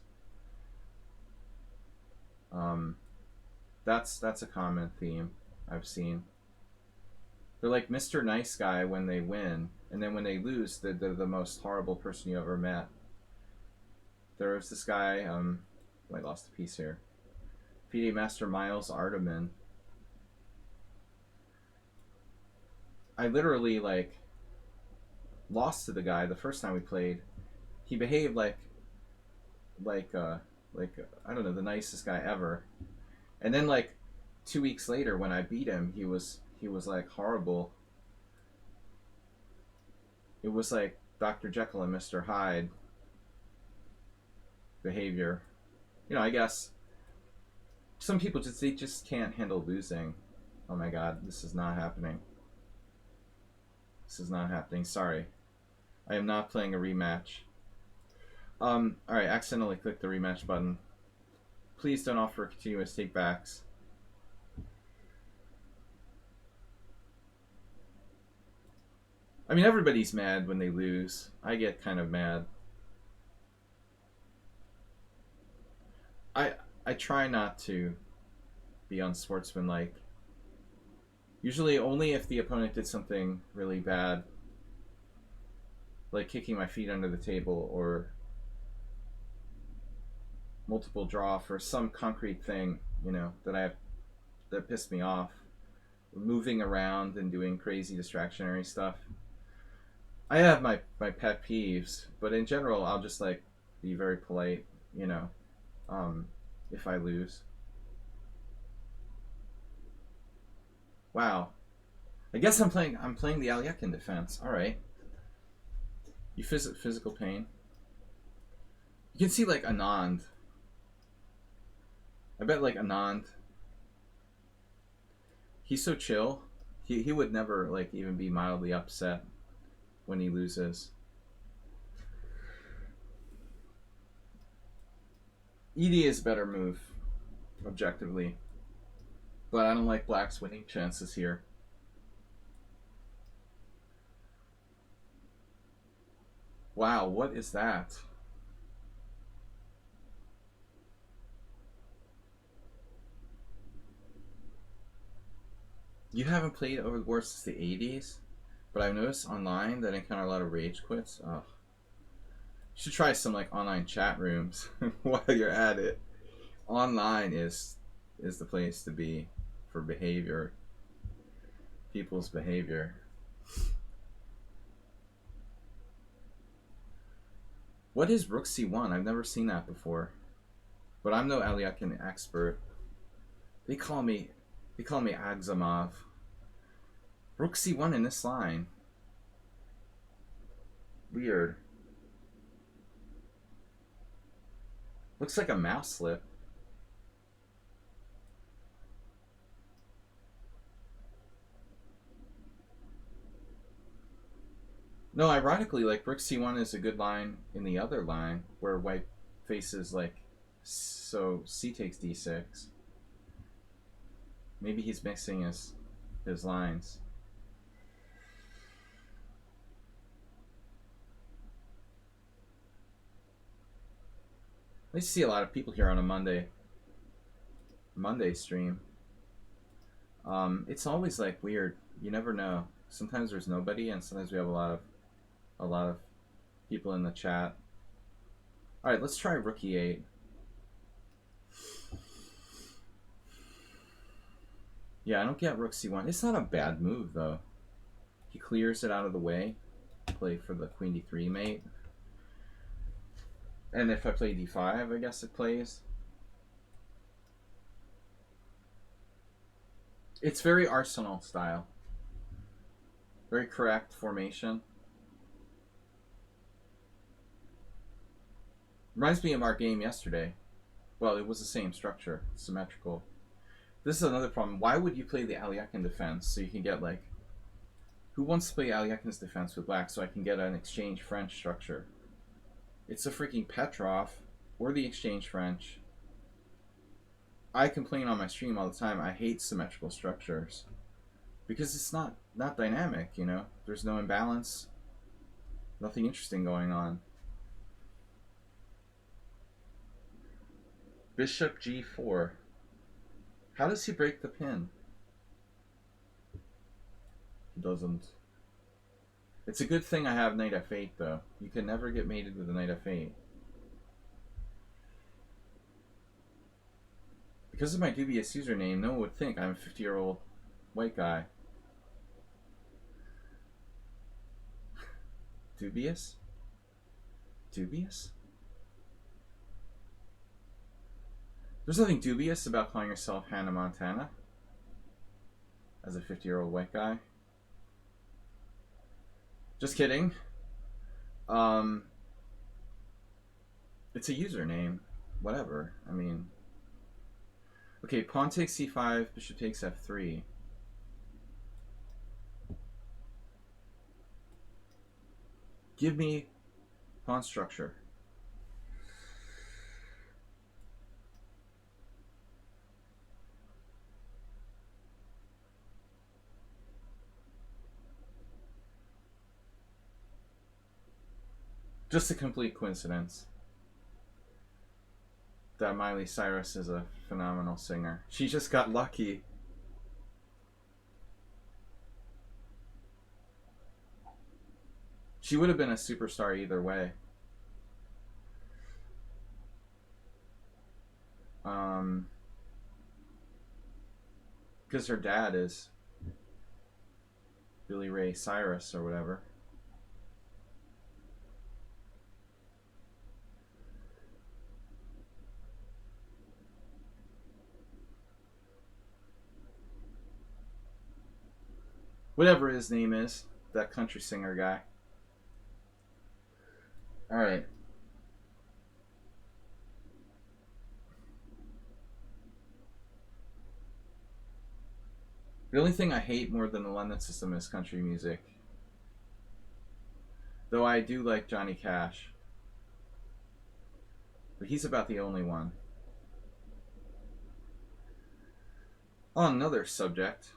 Um, that's a common theme I've seen. They're like Mr. Nice Guy when they win, and then when they lose, they're the most horrible person you ever met. There was this guy. I lost a piece here. PD Master Miles Arteman. I literally like lost to the guy the first time we played. He behaved like I don't know, the nicest guy ever. And then like 2 weeks later when I beat him, he was like horrible. It was like Dr. Jekyll and Mr. Hyde behavior. You know, I guess some people just can't handle losing. Oh my god, this is not happening. This is not happening. Sorry. I am not playing a rematch. Alright, accidentally clicked the rematch button. Please don't offer continuous takebacks. I mean, everybody's mad when they lose. I get kind of mad. I try not to be unsportsmanlike. Usually only if the opponent did something really bad, like kicking my feet under the table or multiple draw for some concrete thing, you know, that pissed me off. Moving around and doing crazy distractionary stuff. I have my pet peeves, but in general, I'll just like be very polite, you know, if I lose. Wow. I guess I'm playing the Alyekin defense. All right. You physical pain. You can see like Anand. I bet like Anand. He's so chill. He would never like even be mildly upset when he loses. ED is a better move, objectively. But I don't like Black's winning chances here. Wow, what is that? You haven't played Overlord since the 80s? But I've noticed online that I encounter a lot of rage quits. Oh. You should try some like online chat rooms while you're at it. Online is the place to be for behavior. People's behavior. What is Rook C1? I've never seen that before. But I'm no Alyekin expert. They call me Agzamov. Rook C1 in this line. Weird. Looks like a mouse slip. No, ironically, like Rook C1 is a good line in the other line where white faces like, so C takes D6. Maybe he's mixing his lines. I see a lot of people here on a Monday stream. It's always like weird. You never know. Sometimes there's nobody, and sometimes we have a lot of people in the chat. All right, let's try Rook E8. Yeah, I don't get Rook C1. It's not a bad move though. He clears it out of the way. Play for the Queen D3 mate. And if I play D5, I guess it plays. It's very Arsenal style. Very correct formation. Reminds me of our game yesterday. Well, it was the same structure, symmetrical. This is another problem. Why would you play the Alyekin defense so you can get like... Who wants to play Alyekin's defense with black so I can get an exchange French structure? It's the freaking Petrov or the Exchange French. I complain on my stream all the time. I hate symmetrical structures because it's not dynamic. You know, there's no imbalance, nothing interesting going on. Bishop G4. How does he break the pin? He doesn't. It's a good thing I have Knight F8 though. You can never get mated with a Knight F8. Because of my dubious username, no one would think I'm a 50-year-old white guy. Dubious? Dubious? There's nothing dubious about calling yourself Hannah Montana as a 50-year-old white guy. Just kidding. It's a username. Whatever. I mean... Okay, pawn takes c5, bishop takes f3. Give me pawn structure. Just a complete coincidence that Miley Cyrus is a phenomenal singer. She just got lucky. She would have been a superstar either way. Because her dad is Billy Ray Cyrus or whatever. Whatever his name is, that country singer guy. Alright. The only thing I hate more than the London system is country music. Though I do like Johnny Cash. But he's about the only one. On another subject.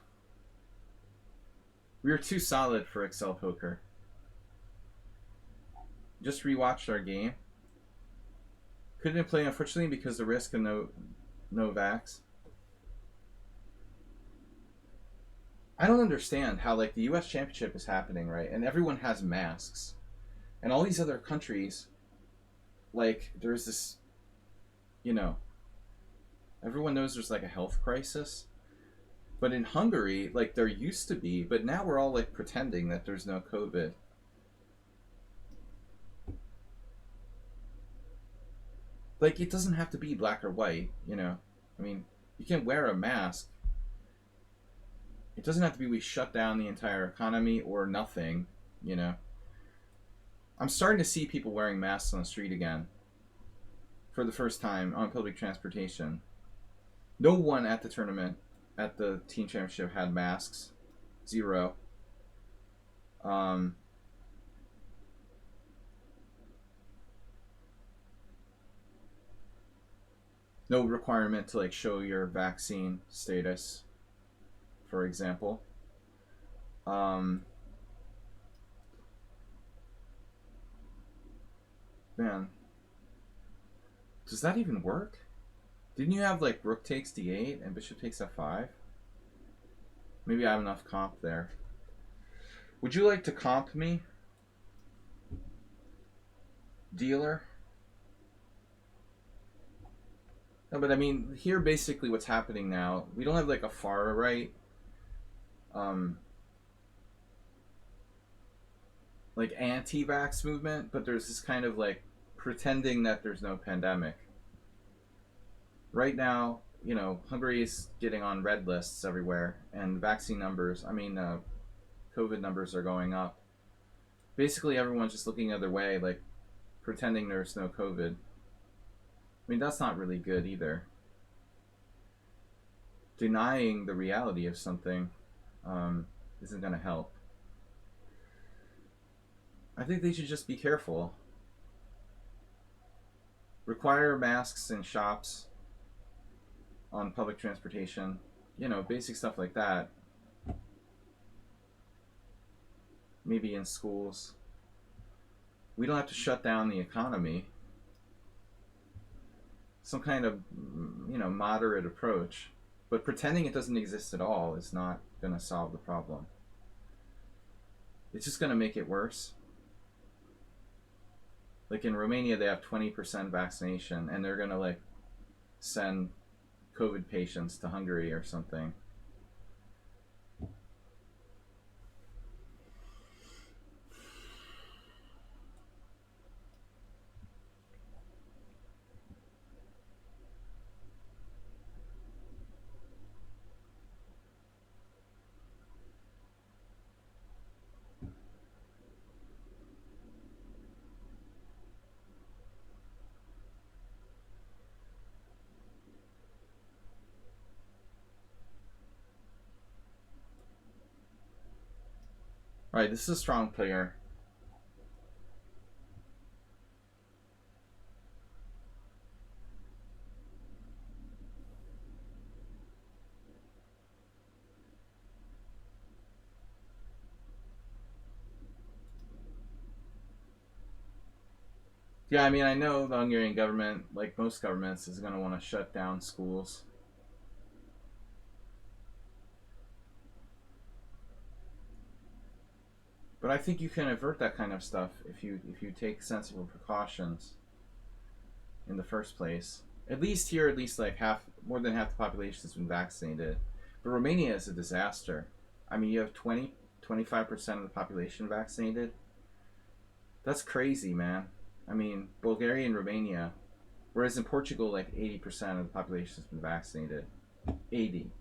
We were too solid for Excel Poker. Just rewatched our game. Couldn't play, unfortunately, because the risk of no vax. I don't understand how, like, the U.S. Championship is happening, right? And everyone has masks. And all these other countries, like, there's this, you know, everyone knows there's, like, a health crisis. But in Hungary, like, there used to be, but now we're all, like, pretending that there's no COVID. Like, it doesn't have to be black or white, you know? I mean, you can wear a mask. It doesn't have to be we shut down the entire economy or nothing, you know? I'm starting to see people wearing masks on the street again. For the first time on public transportation. No one at the tournament, at the team championship, had masks. Zero. No requirement to, like, show your vaccine status, for example. Man, does that even work? Didn't you have, like, rook takes d8 and bishop takes f5? Maybe I have enough comp there. Would you like to comp me, dealer? No, but I mean, here basically what's happening now, we don't have, like, a far right, like, anti-vax movement, but there's this kind of, like, pretending that there's no pandemic. Right now, you know, Hungary is getting on red lists everywhere, and vaccine numbers, COVID numbers are going up. Basically, everyone's just looking the other way, like, pretending there's no COVID. I mean, that's not really good either. Denying the reality of something isn't going to help. I think they should just be careful. Require masks in shops, on public transportation, basic stuff like that. Maybe in schools. We don't have to shut down the economy. Some kind of, moderate approach. But pretending it doesn't exist at all is not going to solve the problem. It's just going to make it worse. Like in Romania, they have 20% vaccination, and they're going to send COVID patients to Hungary or something. All right, this is a strong player. Yeah, I mean, I know the Hungarian government, like most governments, is going to want to shut down schools. But I think you can avert that kind of stuff if you take sensible precautions in the first place. At least here, at least more than half the population has been vaccinated. But Romania is a disaster. I mean, you have 25% of the population vaccinated. That's crazy, man. I mean, Bulgaria and Romania, whereas in Portugal, 80% of the population has been vaccinated. 80.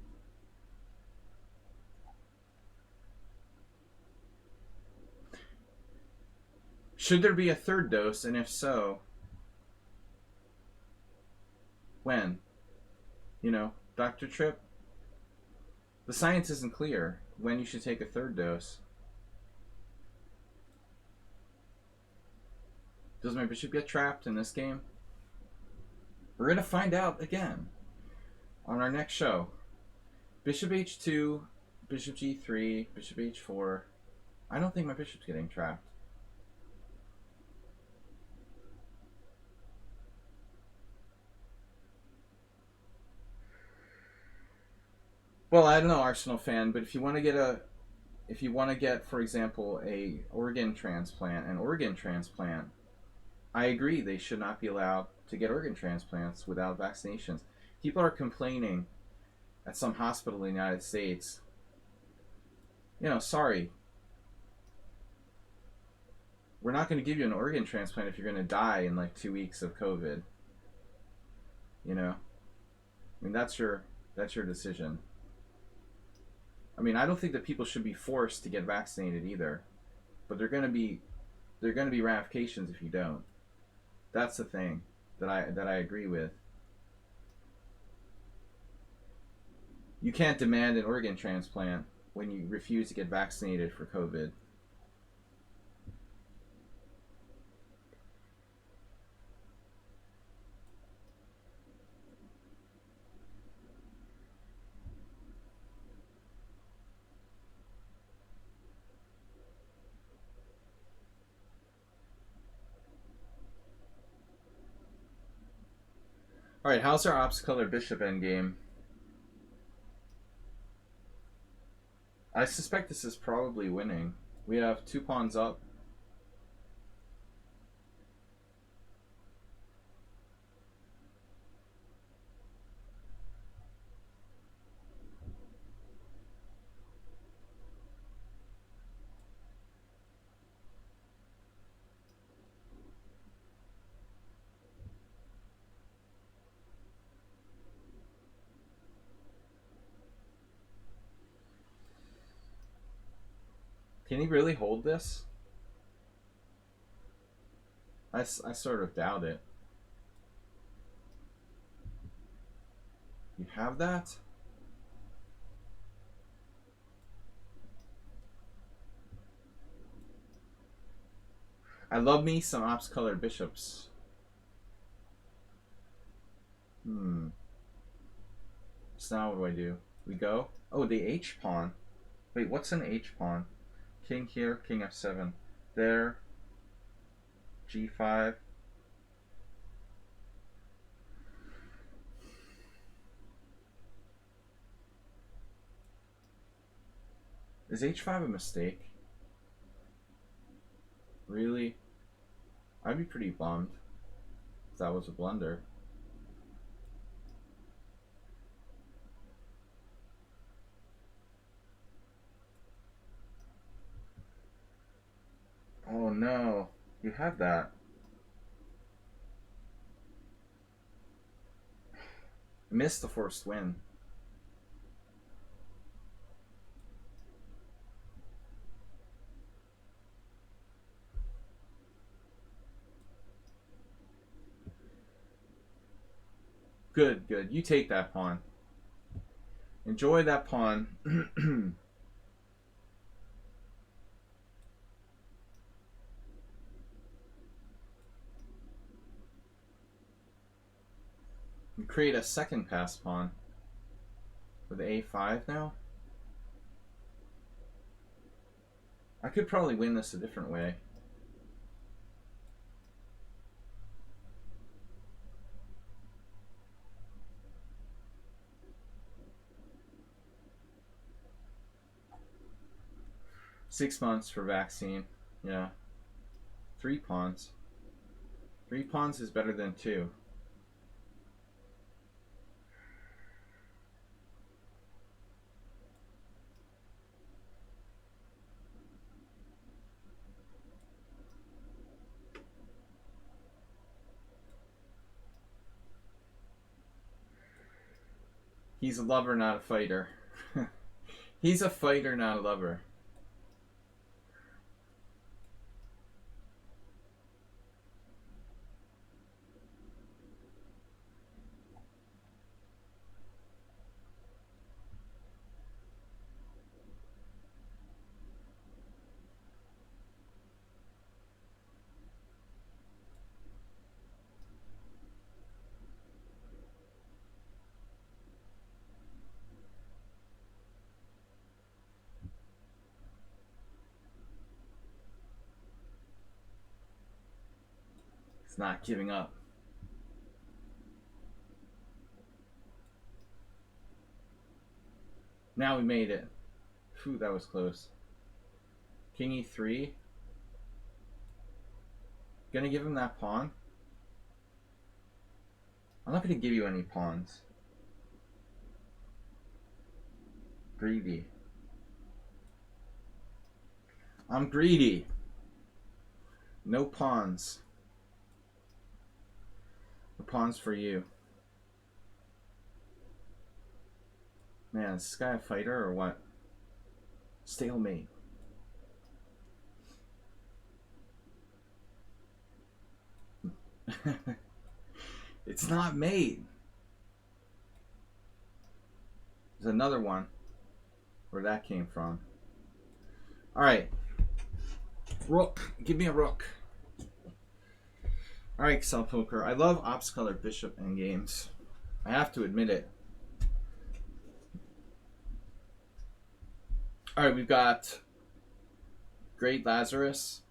Should there be a third dose, and if so, when? Dr. Tripp, the science isn't clear when you should take a third dose. Does my bishop get trapped in this game? We're going to find out again on our next show. Bishop h2, bishop g3, bishop h4. I don't think my bishop's getting trapped. Well, I don't know, Arsenal fan, but if you want to get, for example, an organ transplant, I agree they should not be allowed to get organ transplants without vaccinations. People are complaining at some hospital in the United States. Sorry. We're not going to give you an organ transplant if you're going to die in 2 weeks of COVID. I mean, that's your decision. I mean, I don't think that people should be forced to get vaccinated either, but they're going to be ramifications if you don't. That's the thing that I agree with. You can't demand an organ transplant when you refuse to get vaccinated for COVID. All right, how's our ops color bishop endgame? I suspect this is probably winning. We have 2 pawns up. Can he really hold this? I sort of doubt it. You have that? I love me some ops colored bishops. So now what do? We go? Oh, the H pawn. Wait, what's an H pawn? King here, king f7. There. G5. Is H5 a mistake? Really? I'd be pretty bummed if that was a blunder. Oh no, you had that. Missed the first win. Good, good. You take that pawn. Enjoy that pawn. You create a second pass pawn with a5 now. I could probably win this a different way. Six months for vaccine. Yeah. 3 pawns. 3 pawns is better than 2. He's a lover, not a fighter. He's a fighter, not a lover. He's not giving up. Now we made it. Phew, that was close. King e3. Gonna give him that pawn? I'm not gonna give you any pawns. Greedy. I'm greedy. No pawns. No pawns for you. Man, is this guy a fighter or what? Stalemate. It's not mate. There's another one where that came from. Alright. Rook. Give me a rook. Alright, Excel Poker. I love ops color bishop endgames. I have to admit it. Alright, we've got Great Lazarus.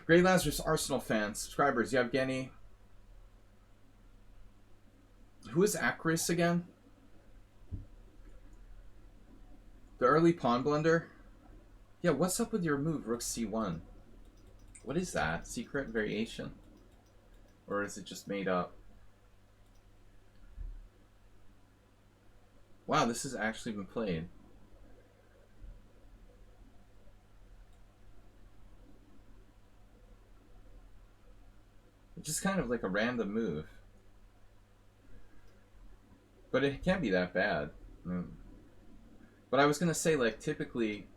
Great Lazarus Arsenal fans, subscribers, Yevgeny. Who is Akris again? The early pawn blunder? Yeah, what's up with your move, Rook C1? What is that? Secret variation? Or is it just made up? Wow, this has actually been played. It's just kind of like a random move. But it can't be that bad. But I was going to say, like, typically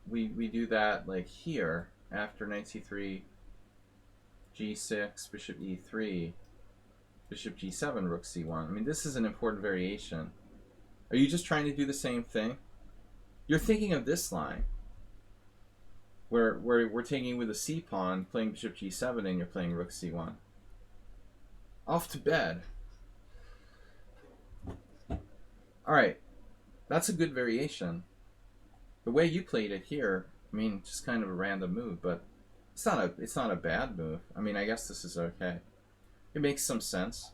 we do that, like, here, after knight c3, g6, bishop e3, bishop g7, rook c1. I mean, this is an important variation. Are you just trying to do the same thing? You're thinking of this line. where we're taking with a c pawn, playing bishop g7, and you're playing rook c1. Off to bed. All right, that's a good variation. The way you played it here, I mean, just kind of a random move, but it's not a bad move. I mean, I guess this is okay. It makes some sense.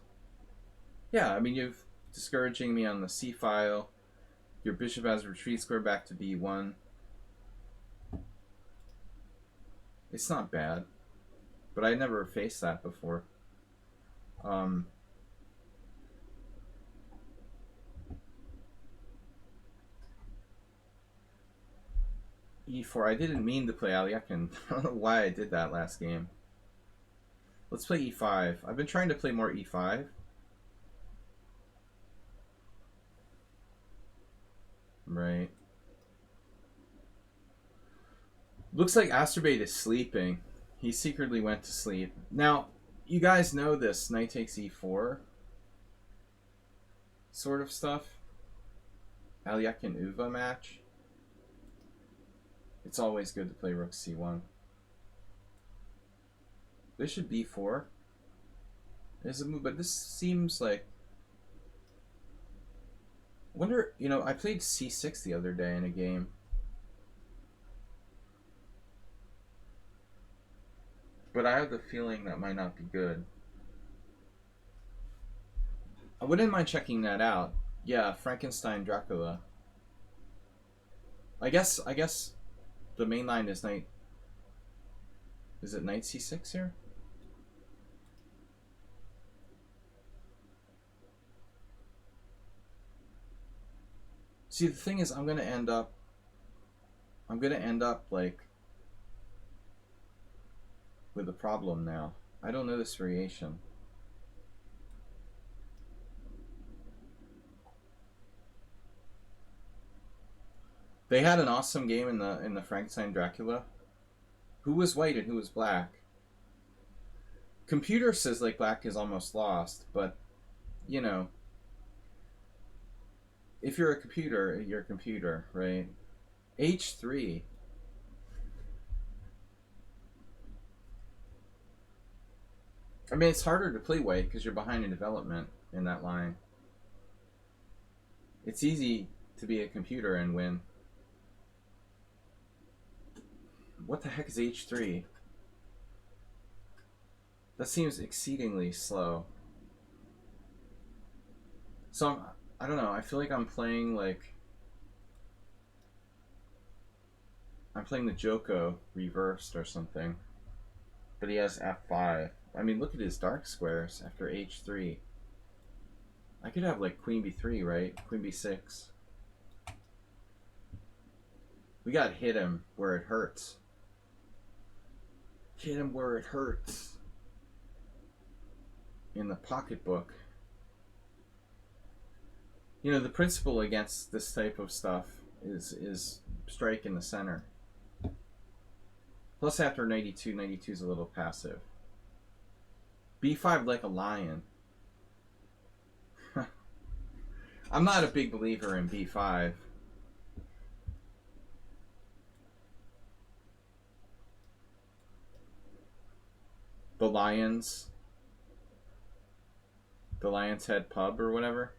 Yeah, I mean, you're discouraging me on the c file. Your bishop has retreat square back to b1. It's not bad, but I never faced that before. E4. I didn't mean to play Aliakin. I don't know why I did that last game. Let's play E5. I've been trying to play more E5. Right. Looks like Asterbait is sleeping. He secretly went to sleep. Now, you guys know this knight takes E4 sort of stuff. Aliakin Uva match. It's always good to play rook c1. Bishop b4 is a move, but this seems like... I wonder, you know, I played c6 the other day in a game. But I have the feeling that might not be good. I wouldn't mind checking that out. Yeah, Frankenstein Dracula. I guess the main line is knight... Is it knight c6 here? See, the thing is, I'm gonna end up like with a problem now. I don't know this variation. They had an awesome game in the Frankenstein Dracula. Who was white and who was black? Computer says like black is almost lost, but you know, if you're a computer, you're a computer, right? H3. I mean, it's harder to play white because you're behind in development in that line. It's easy to be a computer and win. What the heck is H3? That seems exceedingly slow. So I don't know. I feel like I'm playing the Joko reversed or something. But he has F5. I mean, look at his dark squares after H3. I could have like Queen B3, right? Queen B6. We gotta hit him where it hurts. Hit him where it hurts. In the pocketbook. You know, the principle against this type of stuff is strike in the center. Plus after 92, 92 is a little passive. B5 like a lion. I'm not a big believer in B5. The Lions Head Pub or whatever.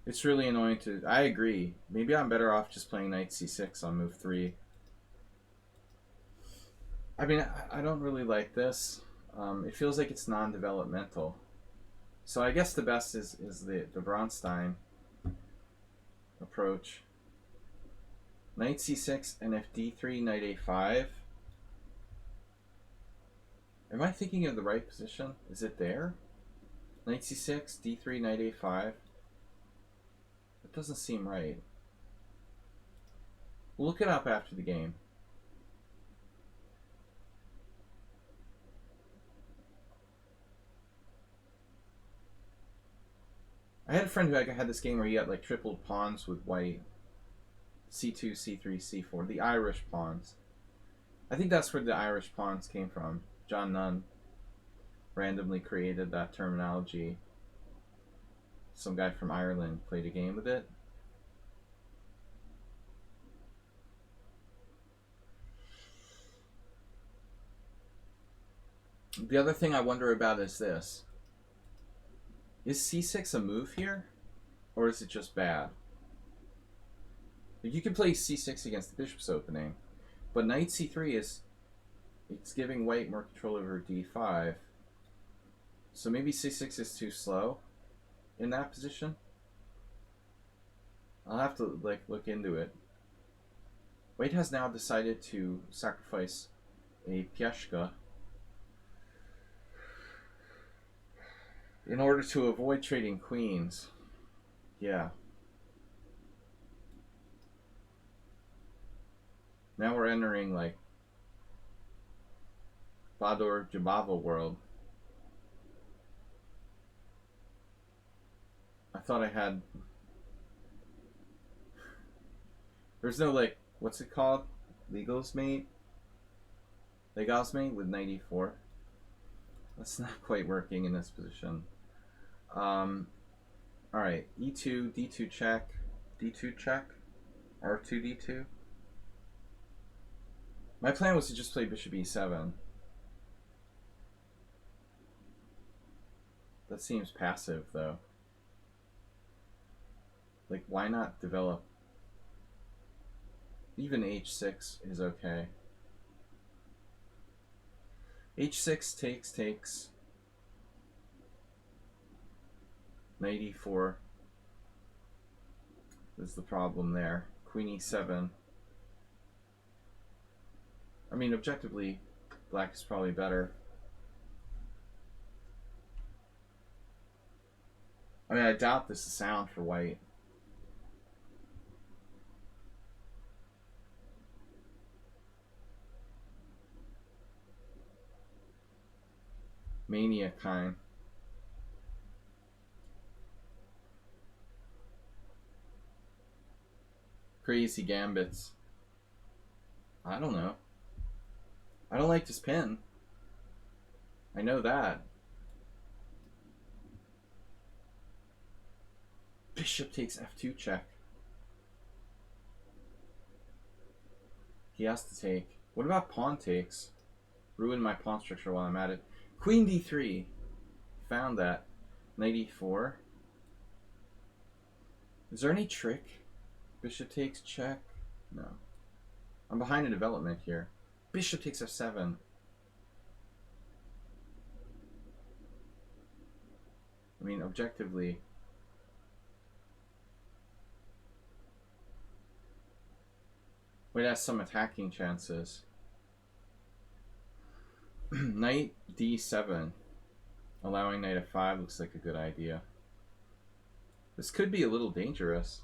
It's really annoying to... I agree. Maybe I'm better off just playing knight c6 on move 3. I mean, I don't really like this. It feels like it's non-developmental. So I guess the best is the Bronstein approach. Knight c6 and if d3, knight a5. Am I thinking of the right position? Is it there? Knight c6, d3, knight a5. It doesn't seem right. We'll look it up after the game. I had a friend who had this game where he got like tripled pawns with white. C2, C3, C4. The Irish pawns. I think that's where the Irish pawns came from. John Nunn randomly created that terminology. Some guy from Ireland played a game with it. The other thing I wonder about is this. Is c6 a move here? Or is it just bad? You can play c6 against the bishop's opening, but knight c3 it's giving white more control over d5. So maybe c6 is too slow in that position. I'll have to look into it. White has now decided to sacrifice a pieshka in order to avoid trading queens. Yeah. Now we're entering Bador Jabava world. I thought I had... There's no what's it called? Legals mate with knight e4. That's not quite working in this position. Alright, e2, d2 check, d2 check, r2, d2. My plan was to just play bishop e7. That seems passive, though. Why not develop? Even h6 is okay. h6 takes. Knight e4 is the problem there. Queen e7. I mean, objectively, black is probably better. I mean, I doubt this is sound for white. Mania kind. Crazy gambits. I don't know. I don't like this pin. I know that. Bishop takes f2 check. He has to take. What about pawn takes? Ruin my pawn structure while I'm at it. Queen d3. Found that. Knight e4. Is there any trick? Bishop takes check? No. I'm behind in development here. Bishop takes f7. I mean, objectively... White has some attacking chances. Knight d7. Allowing knight f5 looks like a good idea. This could be a little dangerous.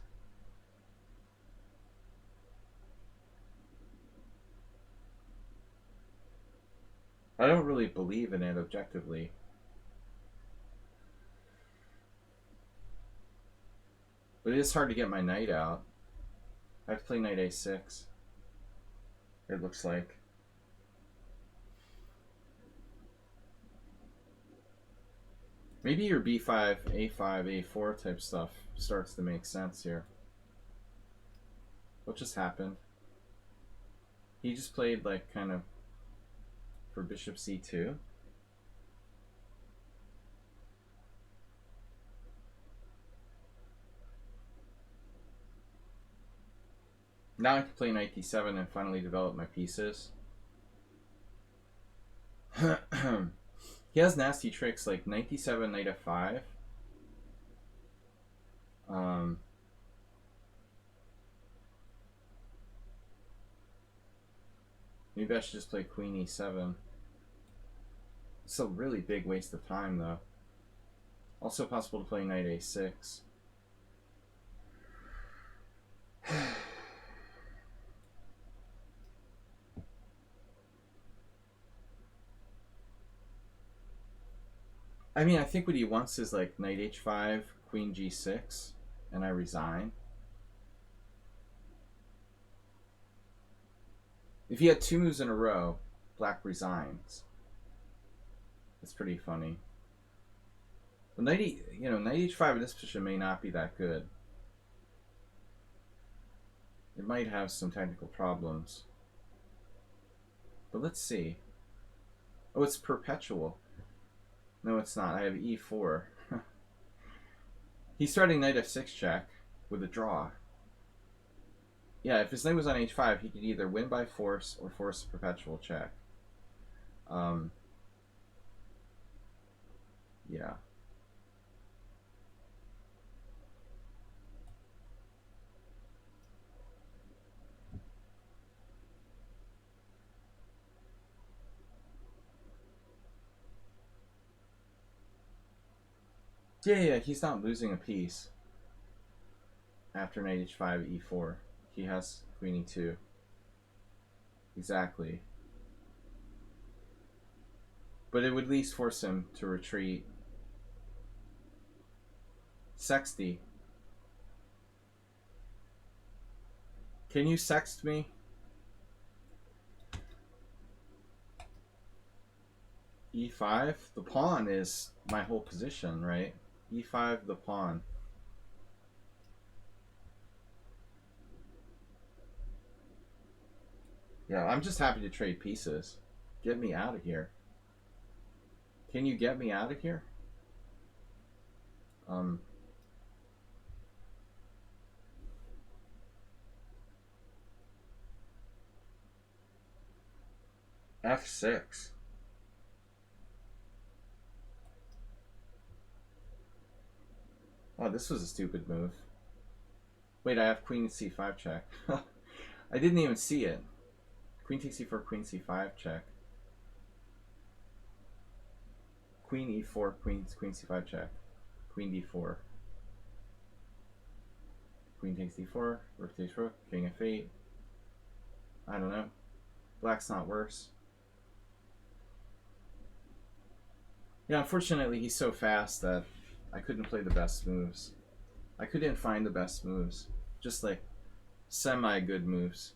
I don't really believe in it objectively. But it is hard to get my knight out. I have to play knight a6. It looks like. Maybe your b5, a5, a4 type stuff starts to make sense here. What just happened? He just played kind of for bishop c2. Now I can play knight d7 and finally develop my pieces. He has nasty tricks like knight d7, knight f5. Maybe I should just play queen e7. It's a really big waste of time, though. Also possible to play knight a6. I mean, I think what he wants is knight h5, queen g6, and I resign. If he had two moves in a row, black resigns. It's pretty funny. But knight h5 in this position may not be that good. It might have some technical problems. But let's see. Oh, it's perpetual. No, it's not. I have e4. He's starting knight f6 check with a draw. Yeah, if his knight was on h5, he could either win by force or force a perpetual check. Yeah. Yeah, he's not losing a piece after knight h5, e4. He has queen e2. Exactly. But it would at least force him to retreat. Sexty. Can you sext me? e5? The pawn is my whole position, right? e5, the pawn. Yeah, I'm just happy to trade pieces. Get me out of here. Can you get me out of here? f6. Oh, this was a stupid move. Wait, I have queen c5 check. I didn't even see it. Queen takes e4, queen c5 check. Queen e4, queen c5 check. Queen d4. Queen takes d4, rook takes rook, king f8. I don't know. Black's not worse. Yeah, unfortunately he's so fast that I couldn't play the best moves. I couldn't find the best moves. Just like semi-good moves.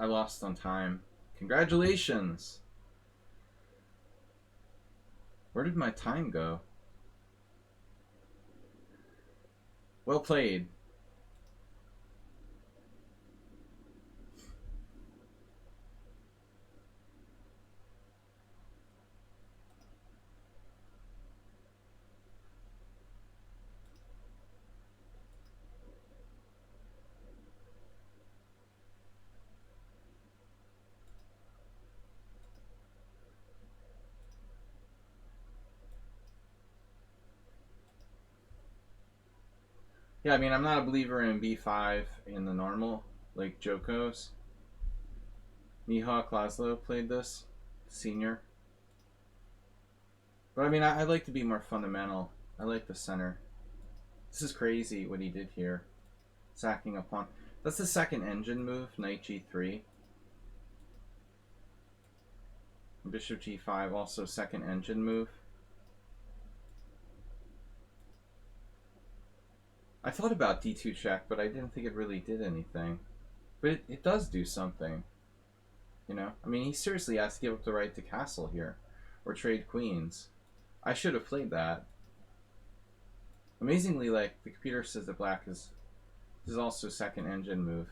I lost on time. Congratulations! Where did my time go? Well played. Yeah, I mean, I'm not a believer in b5 in the normal, like Joko's. Mihawk Laszlo played this, senior. But I mean, I like to be more fundamental. I like the center. This is crazy what he did here. Sacking a pawn. That's the second engine move, knight g3. Bishop g5, also second engine move. I thought about d2 check, but I didn't think it really did anything. But it does do something. You know? I mean, he seriously has to give up the right to castle here. Or trade queens. I should have played that. Amazingly, like, the computer says that black is... This is also second engine move.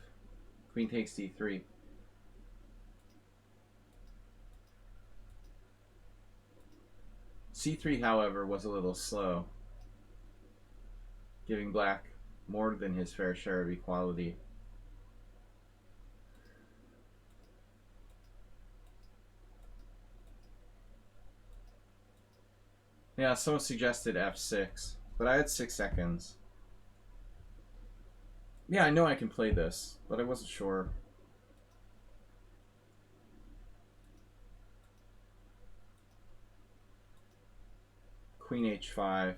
Queen takes d3. c3, however, was a little slow, giving black more than his fair share of equality. Yeah, someone suggested f6, but I had 6 seconds. Yeah, I know I can play this, but I wasn't sure. Queen h5.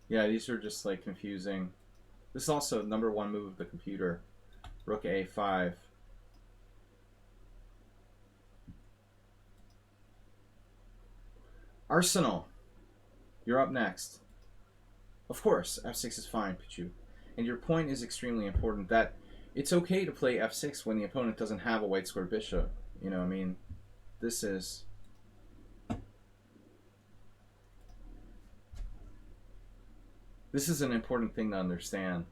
Yeah, these are just like confusing. This is also number 1 move of the computer. Rook a5. Arsenal, you're up next. Of course, f6 is fine, Pichu. And your point is extremely important, that it's okay to play f6 when the opponent doesn't have a white square bishop. You know, I mean, this is... This is an important thing to understand.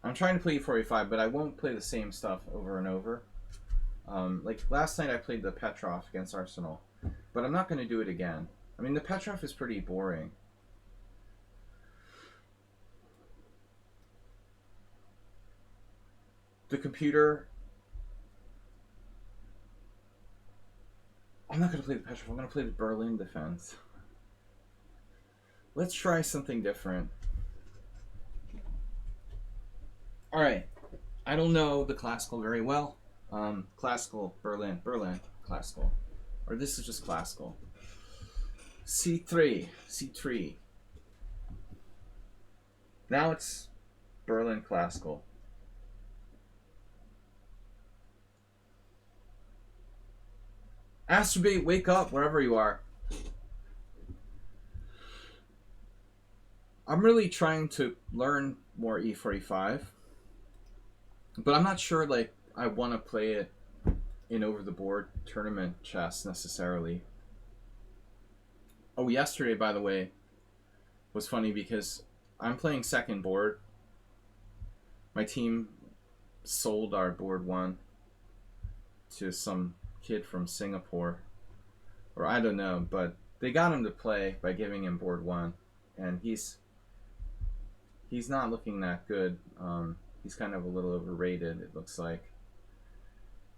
I'm trying to play E4, E5, but I won't play the same stuff over and over. Like last night I played the Petrov against Arsenal, but I'm not going to do it again. I mean, the Petrov is pretty boring. The computer... I'm not going to play the Petrov. I'm going to play the Berlin defense. Let's try something different. Alright. I don't know the classical very well. Classical, Berlin, classical. Or this is just classical. C3, C3. Now it's Berlin classical. Astrobate, wake up wherever you are. I'm really trying to learn more E4, E5. But I'm not sure, like, I want to play it in over-the-board tournament chess necessarily. Oh, yesterday, by the way, was funny because I'm playing second board. My team sold our board 1 to some kid from Singapore. Or I don't know, but they got him to play by giving him board 1. And he's not looking that good. He's kind of a little overrated, it looks like.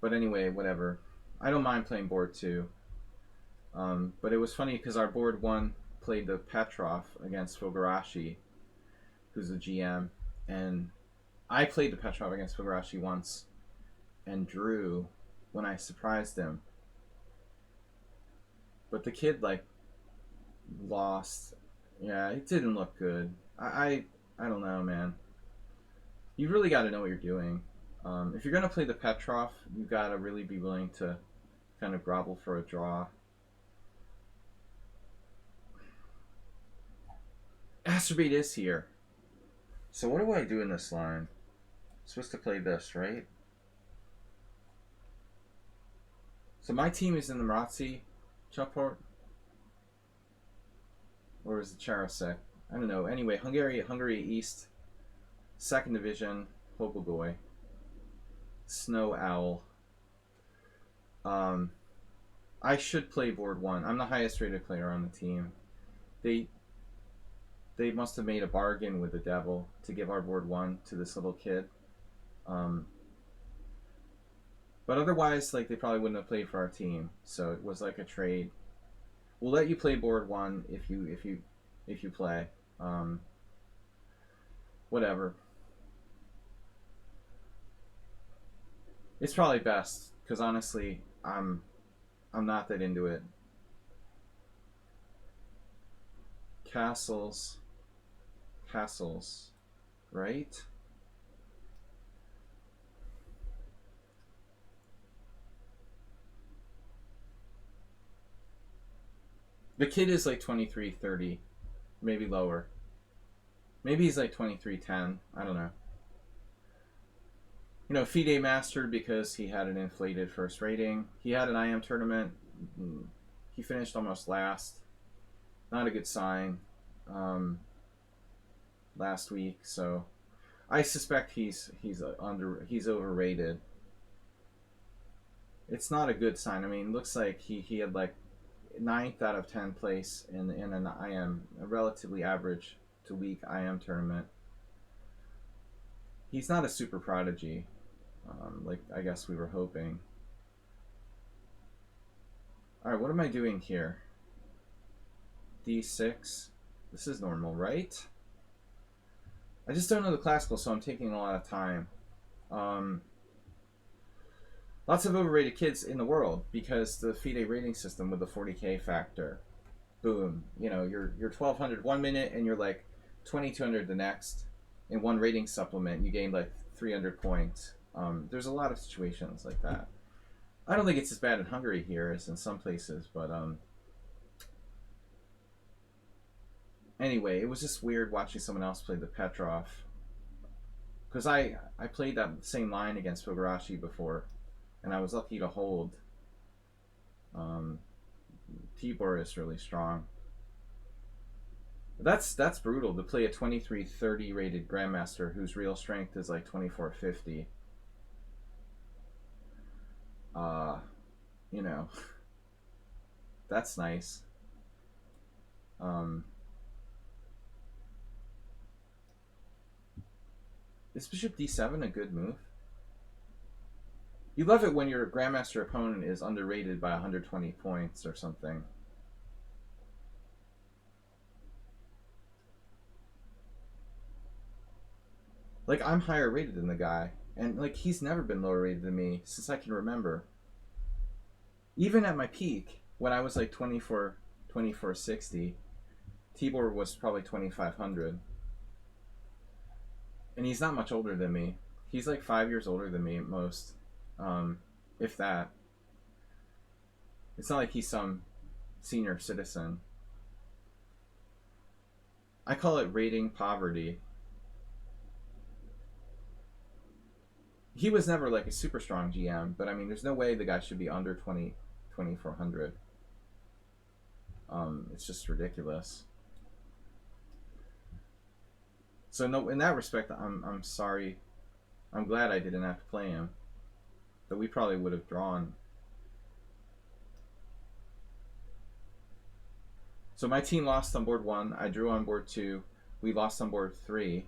But anyway, whatever. I don't mind playing board 2. But it was funny because our board 1 played the Petrov against Fogarashi, who's the GM. And I played the Petrov against Fogarashi once and drew when I surprised him. But the kid, like, lost. Yeah, it didn't look good. I don't know, man. You really got to know what you're doing. If you're going to play the Petrov, you got to really be willing to kind of grovel for a draw. Astrobate is here. So what do I do in this line? I'm supposed to play this, right? So my team is in the Maratsi Chaport. Or is it Charasek? I don't know. Anyway, Hungary East, 2nd Division, Hobogoy, Snow Owl. I should play board 1. I'm the highest rated player on the team. They must have made a bargain with the devil to give our board 1 to this little kid. But otherwise, like, they probably wouldn't have played for our team. So it was like a trade. We'll let you play board 1 if you play. Whatever. It's probably best because honestly, I'm not that into it. Castles, right? The kid is like 23, 30, maybe lower. Maybe he's like 23, 10. I don't know. You know, FIDE mastered because he had an inflated first rating. He had an IM tournament. He finished almost last. Not a good sign last week. So I suspect he's overrated. It's not a good sign. I mean, it looks like he had like 9th out of 10 place in an IM, a relatively average to weak IM tournament. He's not a super prodigy, like I guess we were hoping. Alright, what am I doing here? D6. This is normal, right? I just don't know the classical, so I'm taking a lot of time. Lots of overrated kids in the world because the FIDE rating system with the 40K factor. Boom. You know, you're 1200 1 minute and you're like 2200 the next. In one rating supplement, you gain like 300 points. There's a lot of situations like that. I don't think it's as bad in Hungary here as in some places, but anyway, it was just weird watching someone else play the Petrov. Because I played that same line against Fogarashi before, and I was lucky to hold. Tibor is really strong. That's brutal to play a 2330 rated grandmaster whose real strength is like 2450. Uh, you know, that's nice. Um, is bishop d7 a good move? You love it when your grandmaster opponent is underrated by 120 points or something. Like, I'm higher rated than the guy, and like he's never been lower rated than me since I can remember. Even at my peak, when I was like 2460, Tibor was probably 2500. And he's not much older than me. He's like 5 years older than me at most, if that. It's not like he's some senior citizen. I call it rating poverty. He was never like a super strong GM, but I mean, there's no way the guy should be under 2400. It's just ridiculous. So no, in that respect, I'm sorry. I'm glad I didn't have to play him. But we probably would have drawn. So my team lost on board 1. I drew on board 2. We lost on board 3.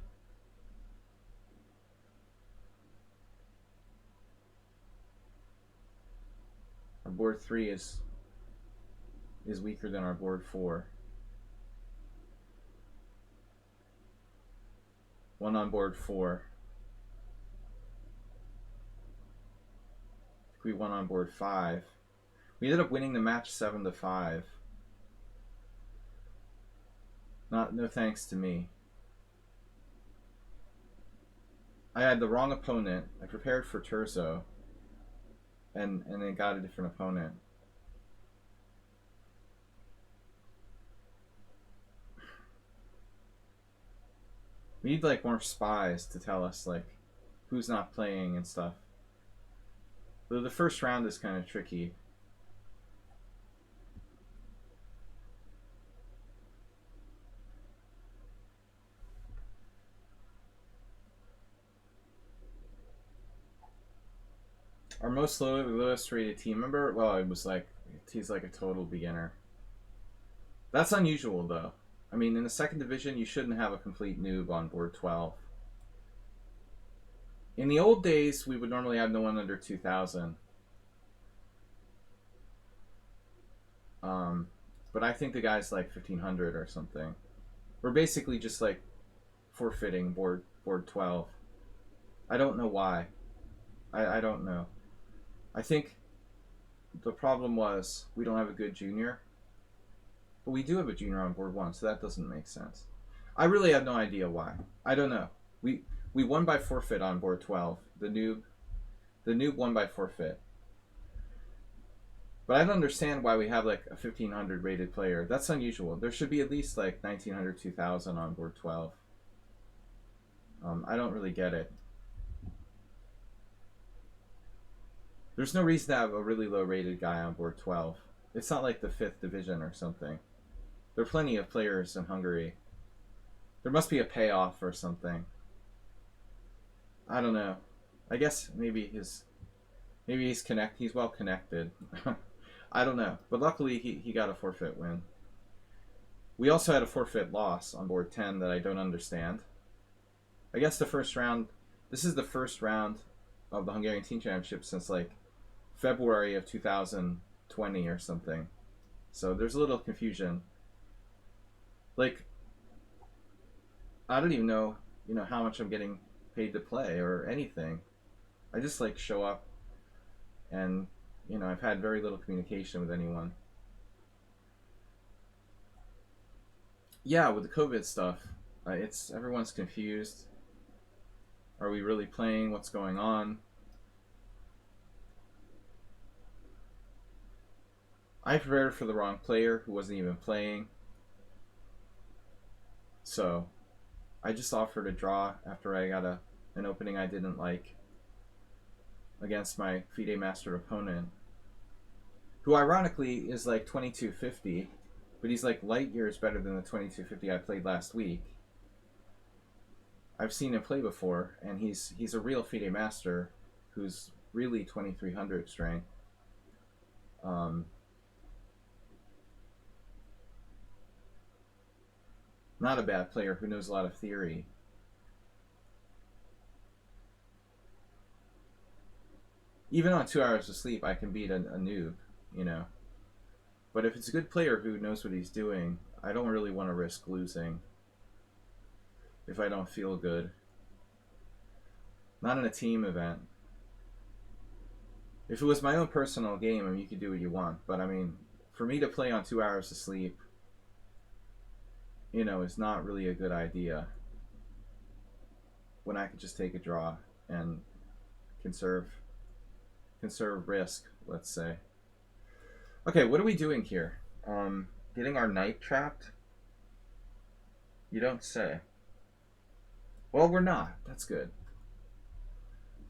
Our board 3 is weaker than our board 4. 1 on board 4. We won on board 5. We ended up winning the match 7-5. No thanks to me. I had the wrong opponent. I prepared for Terzo, and then got a different opponent. We need like more spies to tell us like who's not playing and stuff. Though the first round is kind of tricky. Our most lowest rated team member, well, it was like, he's like a total beginner. That's unusual though. I mean, in the second division, you shouldn't have a complete noob on board 12. In the old days, we would normally have no one under 2,000. But I think the guy's like 1,500 or something. We're basically just like forfeiting board 12. I don't know why. I don't know. I think the problem was we don't have a good junior. But we do have a junior on board 1, so that doesn't make sense. I really have no idea why. I don't know. We won by forfeit on board 12. The noob won by forfeit. But I don't understand why we have like a 1,500 rated player. That's unusual. There should be at least like 1,900, 2,000 on board 12. I don't really get it. There's no reason to have a really low rated guy on board 12. It's not like the 5th division or something. There are plenty of players in Hungary. There must be a payoff or something. I don't know. I guess maybe he's well connected. I don't know. But luckily he got a forfeit win. We also had a forfeit loss on board 10 that I don't understand. I guess the first round, this is the first round of the Hungarian Team Championship since like February of 2020 or something. So there's a little confusion. Like, I don't even know, how much I'm getting paid to play or anything. I just like show up and, I've had very little communication with anyone. Yeah, with the COVID stuff, everyone's confused. Are we really playing? What's going on? I prepared for the wrong player who wasn't even playing. So I just offered a draw after I got an opening I didn't like against my FIDE master opponent, who ironically is like 2250. but he's like light years better than the 2250 I played last week. I've seen him play before, and he's a real FIDE master who's really 2300 strength. Not a bad player who knows a lot of theory. Even on 2 hours of sleep, I can beat a noob, you know. But if it's a good player who knows what he's doing, I don't really want to risk losing if I don't feel good. Not in a team event. If it was my own personal game, I mean, you could do what you want. But I mean, for me to play on 2 hours of sleep, you know, is not really a good idea. When I could just take a draw and conserve risk, let's say. Okay, what are we doing here? Getting our knight trapped? You don't say. Well, we're not. That's good.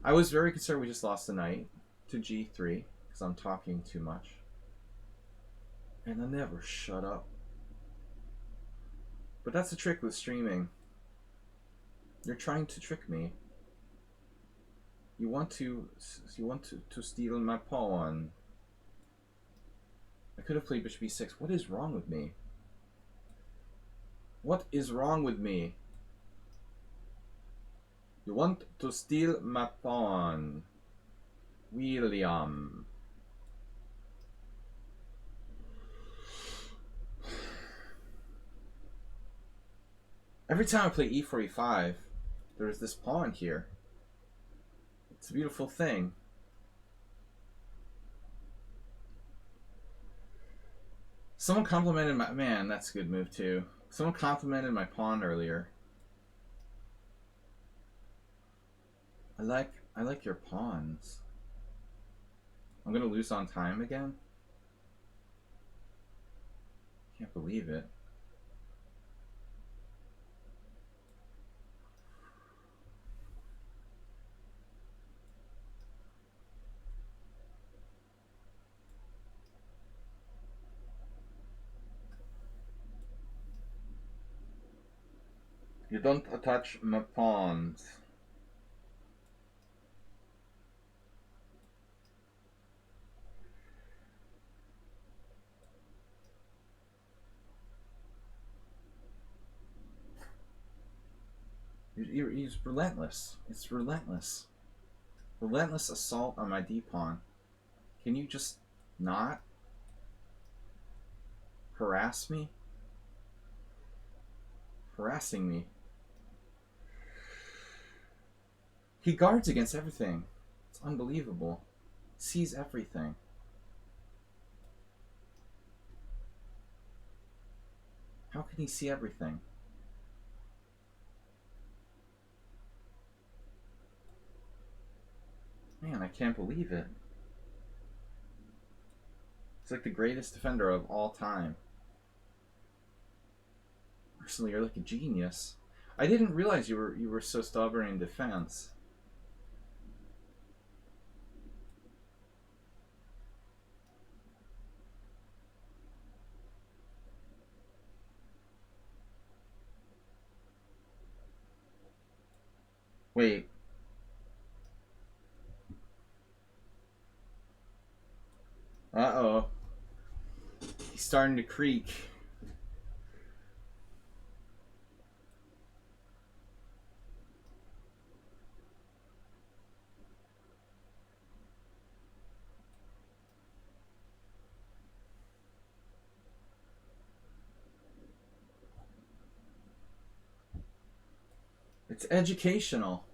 I was very concerned we just lost the knight to g3 because I'm talking too much. And I never shut up. But that's the trick with streaming. You're trying to trick me. You want to steal my pawn. I could have played bishop e6. What is wrong with me? What is wrong with me? You want to steal my pawn, William. Every time I play e4, e5, there's this pawn here. It's a beautiful thing. Someone complimented my... Man, that's a good move too. Someone complimented my pawn earlier. I like your pawns. I'm gonna lose on time again? Can't believe it. You don't touch my pawns. He's relentless. It's relentless. Relentless assault on my d-pawn. Can you just not harass me? Harassing me. He guards against everything. It's unbelievable. Sees everything. How can he see everything? Man, I can't believe it. He's like the greatest defender of all time. Personally, you're like a genius. I didn't realize you were so stubborn in defense. Wait. Uh-oh. He's starting to creak. It's educational.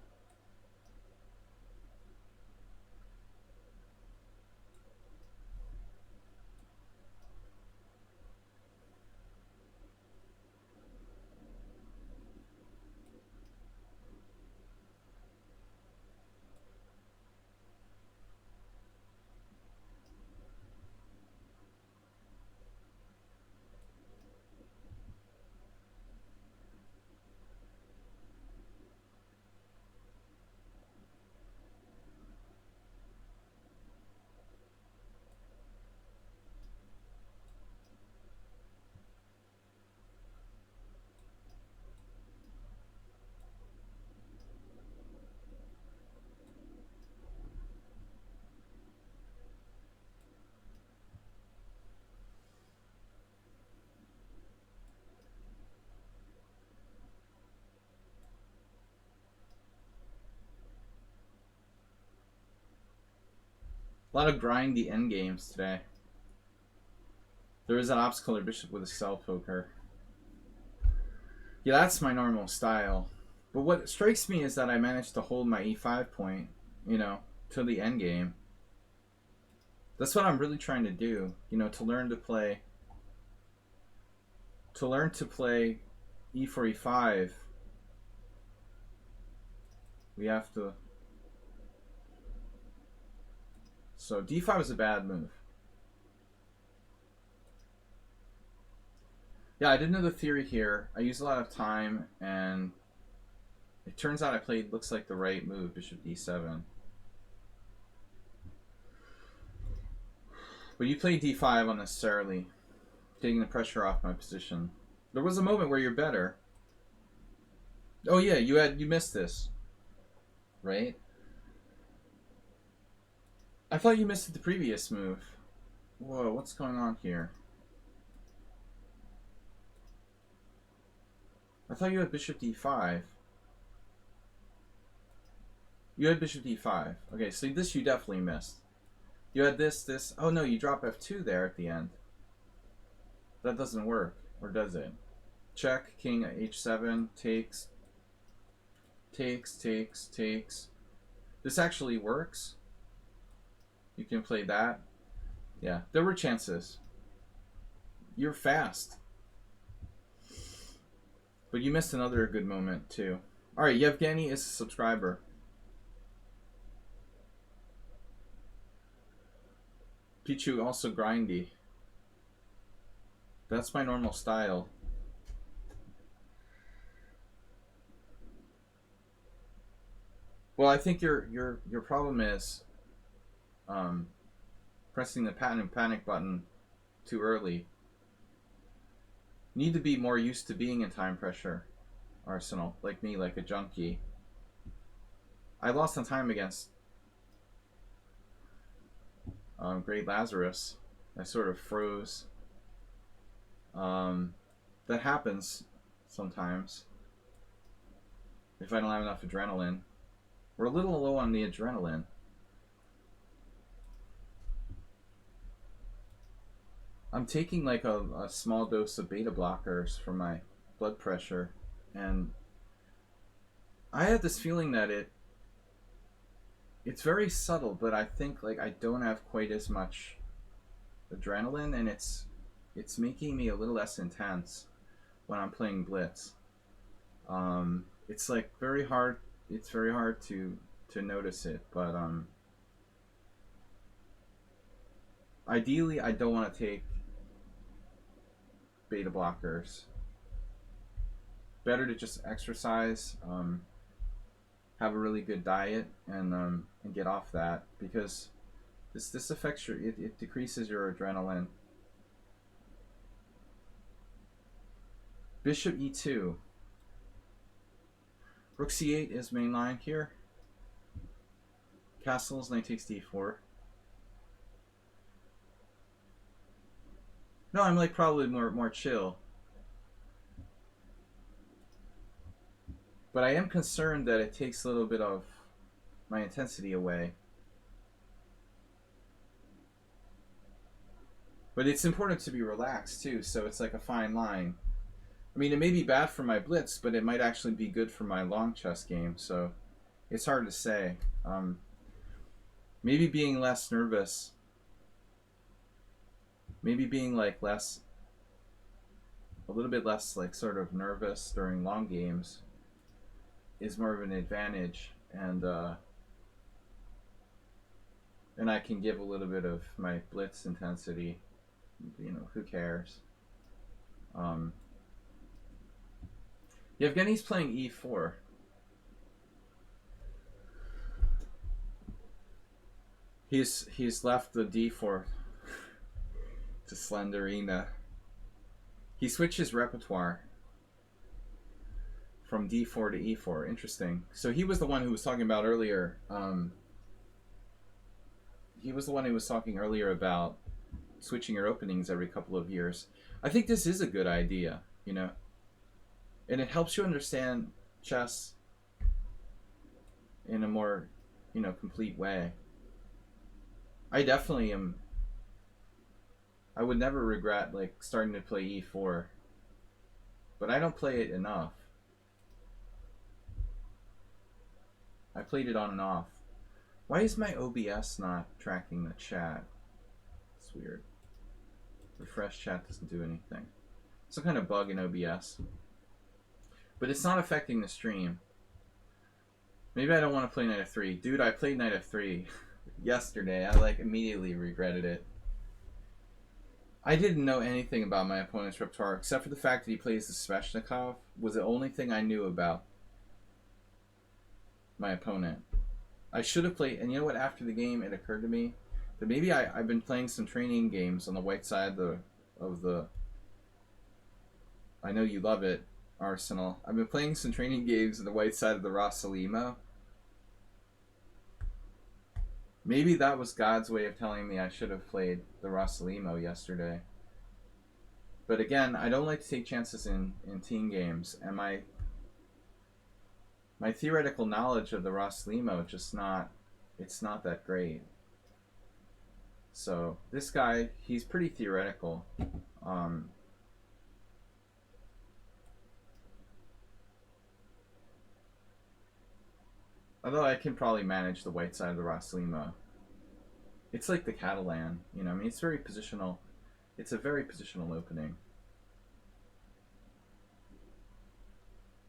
A lot of grindy endgames today. There is an ops color bishop with a cell poker. Yeah, that's my normal style. But what strikes me is that I managed to hold my e5 point, you know, to the endgame. That's what I'm really trying to do, you know, to learn to play e4 e5. We have to. So d5 is a bad move. Yeah, I didn't know the theory here. I used a lot of time, and it turns out I played looks like the right move, bishop d7. But you played d5 unnecessarily, taking the pressure off my position. There was a moment where you're better. Oh yeah, you missed this, right? I thought you missed the previous move. Whoa, what's going on here? I thought you had bishop d5. You had bishop d5. Okay, so this you definitely missed. You had this. Oh no, you drop f2 there at the end. That doesn't work, or does it? Check, king h7, takes. This actually works. You can play that. Yeah, there were chances. You're fast. But you missed another good moment, too. Alright, Yevgeny is a subscriber. Pichu also grindy. That's my normal style. Well, I think your problem is pressing the panic button too early. You need to be more used to being in time pressure, Arsenal. Like me, like a junkie. I lost on time against Great Lazarus. I sort of froze. That happens sometimes if I don't have enough adrenaline. We're a little low on the adrenaline. I'm taking like a small dose of beta blockers for my blood pressure, and I had this feeling that it's very subtle, but I think like I don't have quite as much adrenaline, and it's making me a little less intense when I'm playing Blitz. It's like very hard. It's very hard to notice it, but ideally I don't want to take beta blockers. Better to just exercise, have a really good diet, and get off that, because this affects your it decreases your adrenaline. Bishop e2. Rook c8 is mainline here. Castles, knight takes d4. No, I'm like probably more chill. But I am concerned that it takes a little bit of my intensity away. But it's important to be relaxed too, so it's like a fine line. I mean, it may be bad for my blitz, but it might actually be good for my long chess game, so it's hard to say. Maybe being less nervous, maybe being like a little bit less like sort of nervous during long games is more of an advantage, and I can give a little bit of my blitz intensity. You know, who cares? Yevgeny's playing e4. He's left the d4 to Slenderina. He switched his repertoire from d4 to e4. Interesting. So he was the one who was talking about earlier. He was the one who was talking earlier about switching your openings every couple of years. I think this is a good idea, you know, and it helps you understand chess in a more, you know, complete way. I definitely am. I would never regret like starting to play e4, but I don't play it enough. I played it on and off. Why is my OBS not tracking the chat? It's weird. Refresh chat doesn't do anything. Some kind of bug in OBS. But it's not affecting the stream. Maybe I don't want to play Knight f3. Dude, I played Knight f3 yesterday. I like immediately regretted it. I didn't know anything about my opponent's repertoire except for the fact that he plays the Sveshnikov was the only thing I knew about my opponent. I should have played, and you know what, after the game it occurred to me that maybe I've been playing some training games on the white side of the I know you love it, Arsenal. I've been playing some training games on the white side of the Rossalimo. Maybe that was God's way of telling me I should have played the Rossalimo yesterday. But again, I don't like to take chances in team games, and my theoretical knowledge of the Rossalimo just not that great. So this guy, he's pretty theoretical. Although I can probably manage the white side of the Rossalimo. It's like the Catalan, you know. I mean, it's very positional. It's a very positional opening.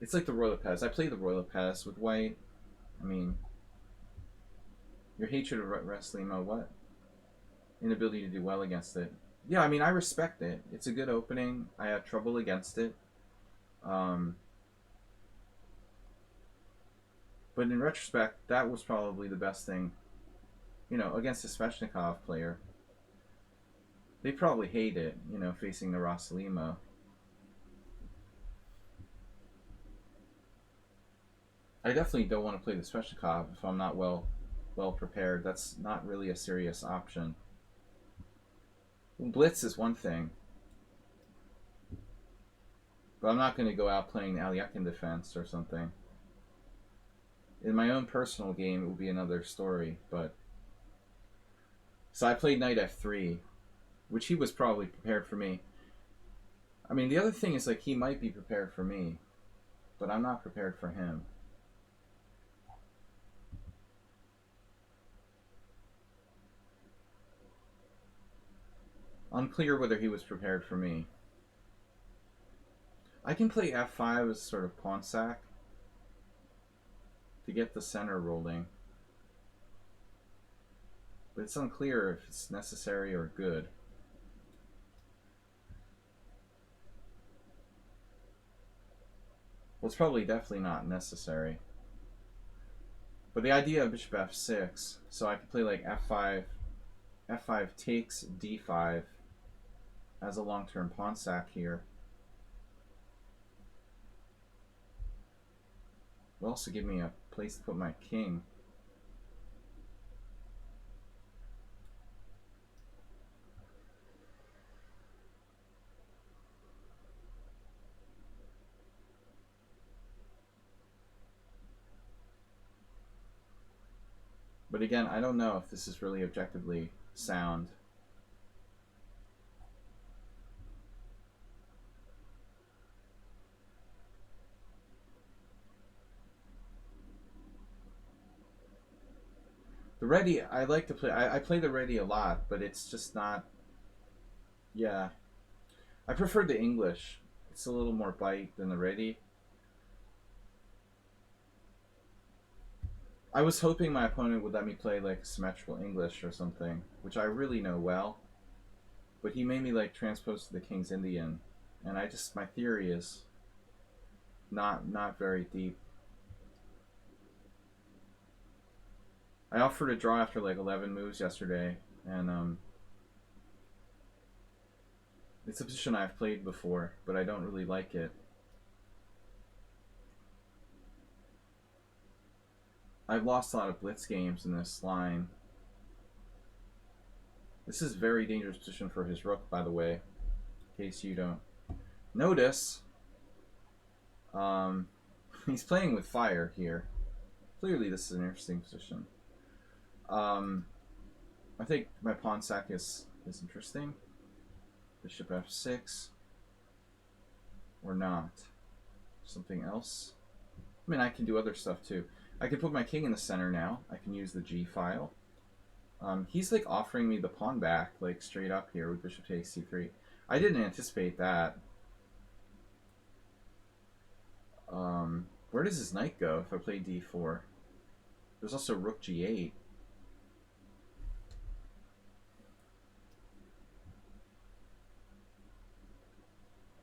It's like the Roy Lopez. I played the Roy Lopez with white. I mean, your hatred of Rossalimo, what? Inability to do well against it. Yeah, I mean, I respect it. It's a good opening. I have trouble against it. But in retrospect, that was probably the best thing. You know, against a Sveshnikov player, they probably hate it, you know, facing the Rossalimo. I definitely don't want to play the Sveshnikov if I'm not well prepared. That's not really a serious option. Blitz is one thing, but I'm not going to go out playing Alekhine defense or something. In my own personal game, it would be another story, but... So I played Knight f3, which he was probably prepared for me. I mean, the other thing is, like, he might be prepared for me, but I'm not prepared for him. Unclear whether he was prepared for me. I can play f5 as sort of pawn sack to get the center rolling. But it's unclear if it's necessary or good. Well, it's probably definitely not necessary. But the idea of bishop f6, so I could play like f5 takes d5 as a long-term pawn sack here. Will also give me a place to put my king. But again, I don't know if this is really objectively sound. The ready, I like to play. I play the ready a lot, but it's just not. Yeah, I prefer the English. It's a little more bite than the ready. I was hoping my opponent would let me play like symmetrical English or something, which I really know well. But he made me like transpose to the King's Indian, and I just, my theory is not very deep. I offered a draw after like 11 moves yesterday, and it's a position I've played before, but I don't really like it. I've lost a lot of blitz games in this line. This is a very dangerous position for his rook, by the way, in case you don't notice. He's playing with fire here. Clearly this is an interesting position. I think my pawn sack is interesting. Bishop f6. Or not. Something else. I mean, I can do other stuff too. I can put my king in the center now. I can use the g file. He's like offering me the pawn back, like straight up here with bishop takes c3. I didn't anticipate that. Where does his knight go if I play d4? There's also rook g8.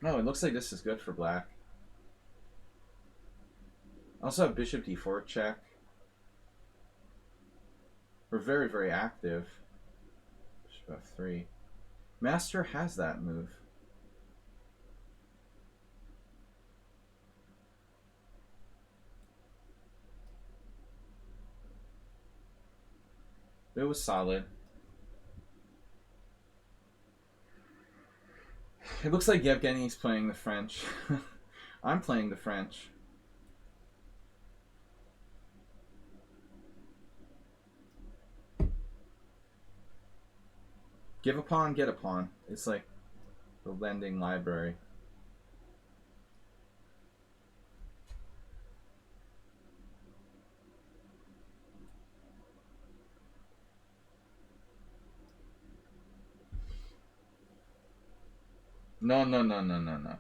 No, it looks like this is good for black. I also have bishop d4 check. We're very, very active. Bishop f3. Master has that move. It was solid. It looks like Yevgeny's playing the French. I'm playing the French. Give a pawn, get a pawn. It's like the lending library. No, no, no, no, no, no.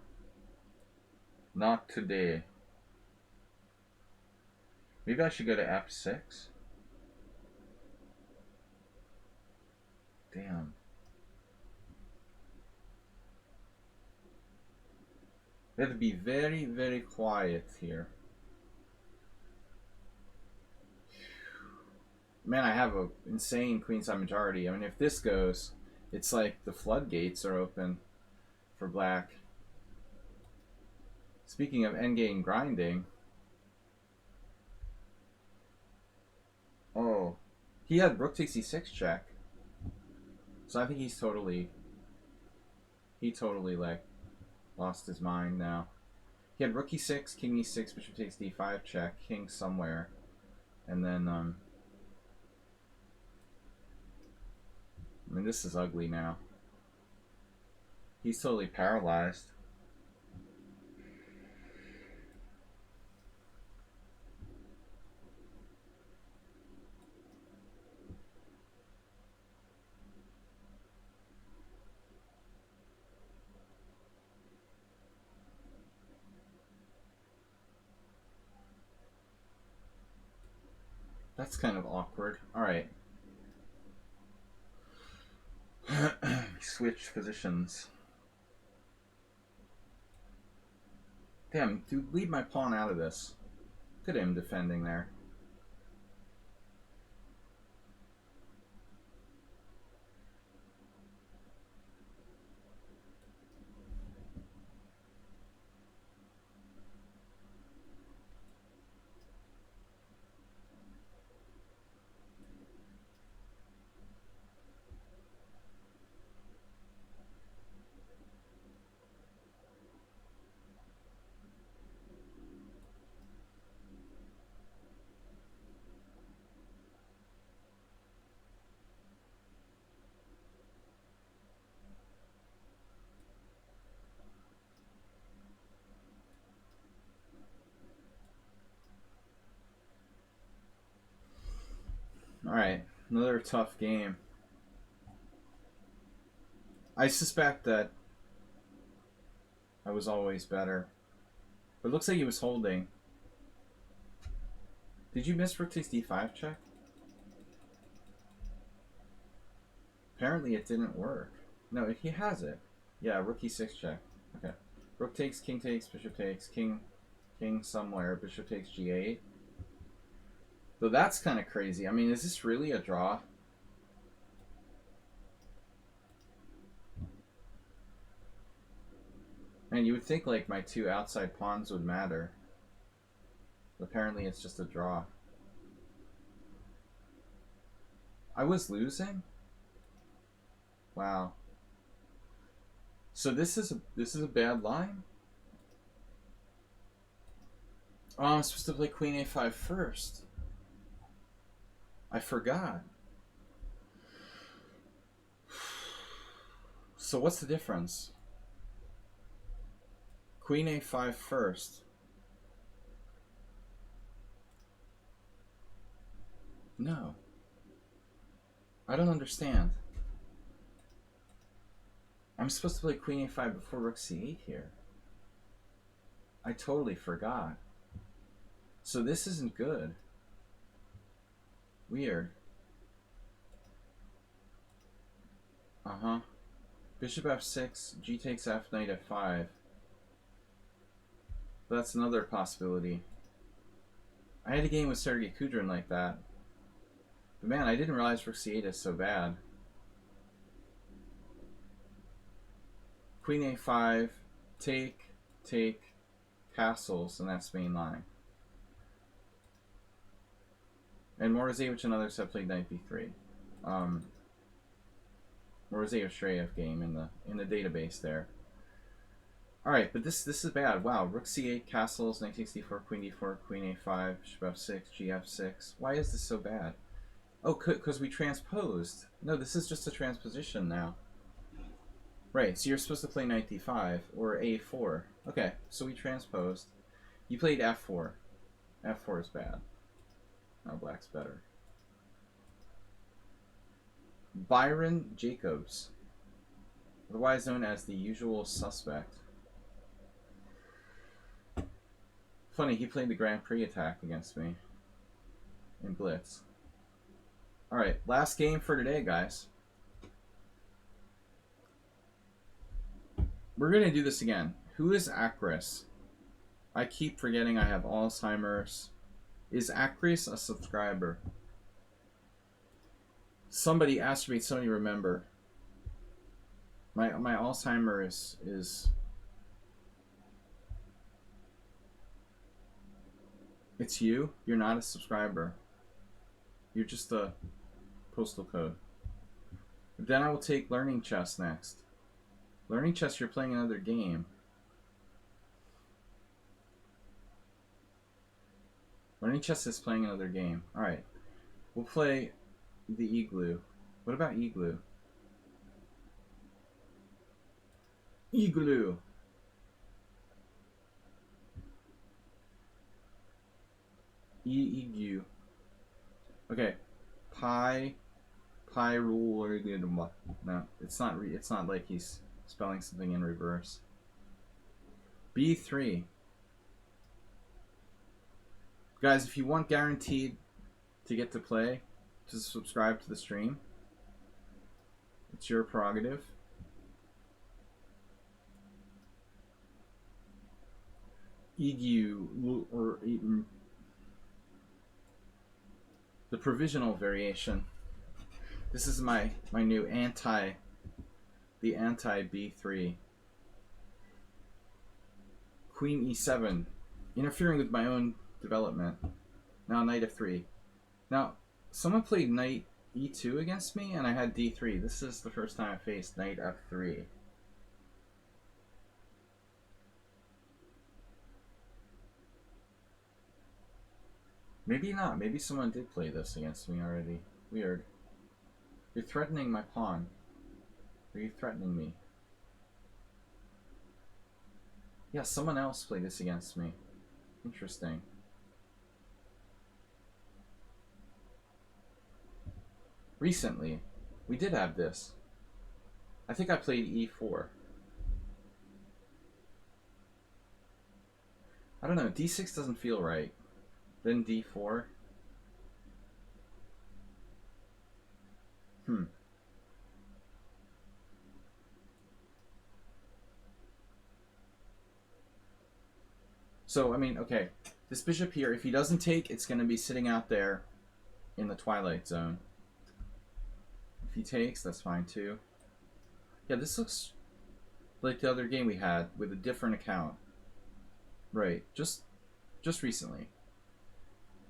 Not today. Maybe I should go to f6. Damn. We have to be very, very quiet here. Man, I have an insane queenside majority. I mean, if this goes, it's like the floodgates are open for black. Speaking of endgame grinding. Oh, he had rook takes e6 check. So I think he totally like lost his mind now. He had rook e6, king e6, bishop takes d5 check, king somewhere, and then I mean, this is ugly now. He's totally paralyzed. That's kind of awkward. All right. Switch positions. Damn, dude, leave my pawn out of this. Look at him defending there. Alright, another tough game. I suspect that I was always better. But it looks like he was holding. Did you miss rook takes d5 check? Apparently it didn't work. No, he has it. Yeah, rook e6 check. Okay. Rook takes, bishop takes, king somewhere, bishop takes g8. So that's kind of crazy. I mean, is this really a draw? Man, you would think like my two outside pawns would matter. But apparently it's just a draw. I was losing? Wow. So this is a bad line? Oh, I'm supposed to play queen a5 first. I forgot. So what's the difference? Queen a5 first. No. I don't understand. I'm supposed to play queen a5 before rook c8 here. I totally forgot. So this isn't good. Weird. Uh-huh. Bishop f6, g takes f, knight f5. That's another possibility. I had a game with Sergei Kudrin like that. But man, I didn't realize rook c8 is so bad. Queen a5, take, castles, and that's main line. And Morozevich and others have played knight b3. Morozevich-Shreyev game in the database there. All right, but this is bad. Wow, rook c8, castles, knight takes d4, queen d4, queen a5, bishop f6, g f6. Why is this so bad? Oh, because we transposed. No, this is just a transposition now. Right, so you're supposed to play knight d5 or a4. Okay, so we transposed. You played f4. f4 is bad. Now black's better. Byron Jacobs, otherwise known as the usual suspect. Funny, he played the Grand Prix attack against me in Blitz. Alright, last game for today, guys. We're going to do this again. Who is Acris? I keep forgetting I have Alzheimer's. Is Acris a subscriber? Somebody astrobate, somebody remember. My Alzheimer's is it's you? You're not a subscriber. You're just a postal code. Then I will take Learning Chess next. Learning Chess, you're playing another game. Learning Chess is playing another game. Alright. We'll play the Igloo. What about Igloo? Igloo. Igloo. Okay. Pi rule or no, it's not like he's spelling something in reverse. B3. Guys, if you want guaranteed to get to play, just subscribe to the stream. It's your prerogative. EGU or the provisional variation. This is my new anti B3. Queen e7, interfering with my own development. Now knight f3. Now someone played knight e2 against me and I had d3. This is the first time I faced knight f3. Maybe not. Maybe someone did play this against me already. Weird. You're threatening my pawn. Are you threatening me? Yeah, someone else played this against me. Interesting. Recently, we did have this. I think I played e4. I don't know, d6 doesn't feel right. Then d4. So, I mean, okay. This bishop here, if he doesn't take, it's going to be sitting out there in the twilight zone. If he takes, that's fine too. Yeah, this looks like the other game we had with a different account. Right, just recently.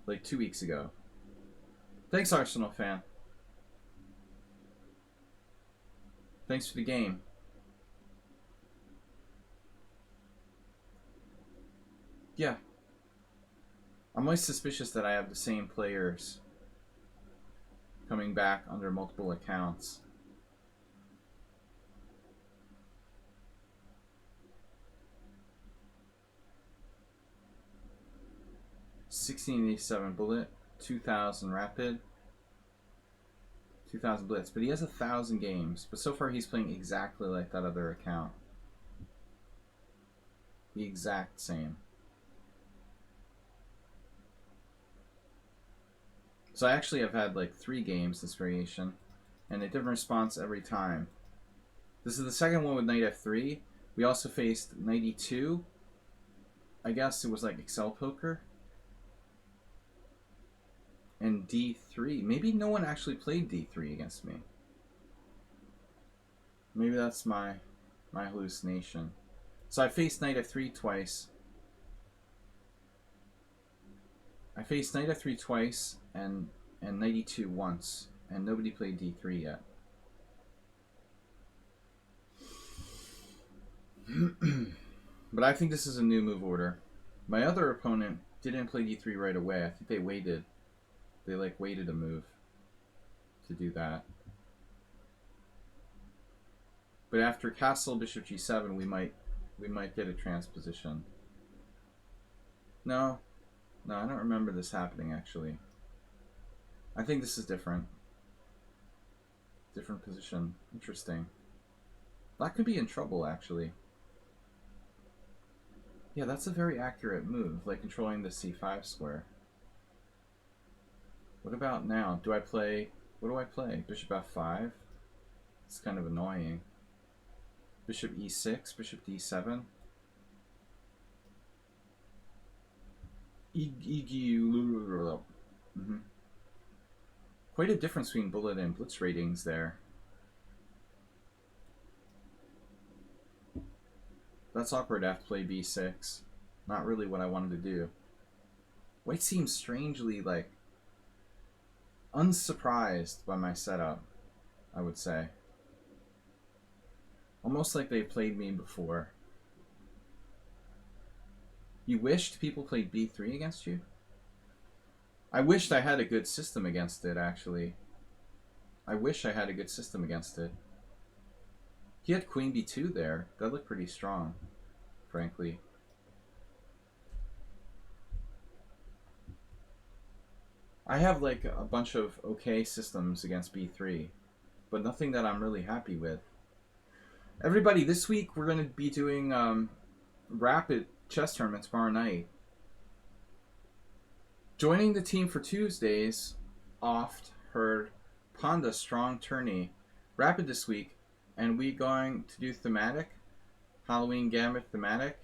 Like 2 weeks ago. Thanks, Arsenal fan. Thanks for the game. Yeah. I'm always suspicious that I have the same players coming back under multiple accounts. 1687 bullet, 2000 rapid, 2000 blitz. But he has 1,000 games. But so far he's playing exactly like that other account. The exact same. So I actually have had like 3 games this variation, and a different response every time. This is the second one with knight f3. We also faced knight e2. I guess it was like Excel poker. And d3. Maybe no one actually played d3 against me. Maybe that's my hallucination. So I faced knight f3 twice. I faced knight f3 twice and knight e2 once, and nobody played d3 yet. But I think this is a new move order. My other opponent didn't play d3 right away. I think they waited. They like waited a move to do that. But after castle bishop g7, we might get a transposition. No, I don't remember this happening actually. I think this is different. Different position. Interesting. That could be in trouble actually. Yeah, that's a very accurate move, like controlling the c5 square. What about now? Do I play... What do I play? Bishop f5? It's kind of annoying. Bishop e6, bishop d7. Quite a difference between bullet and blitz ratings there. That's awkward. I have to play b6. Not really what I wanted to do. White seems strangely like unsurprised by my setup, I would say. Almost like they played me before. You wished people played b3 against you? I wished I had a good system against it, actually. I wish I had a good system against it. He had queen b2 there. That looked pretty strong, frankly. I have like a bunch of okay systems against b3, but nothing that I'm really happy with. Everybody, this week we're going to be doing rapid chess tournaments tomorrow night. Joining the team for Tuesdays, Oft, Herd, Panda, Strong, Tourney, Rapid this week, and we going to do thematic, Halloween Gambit thematic.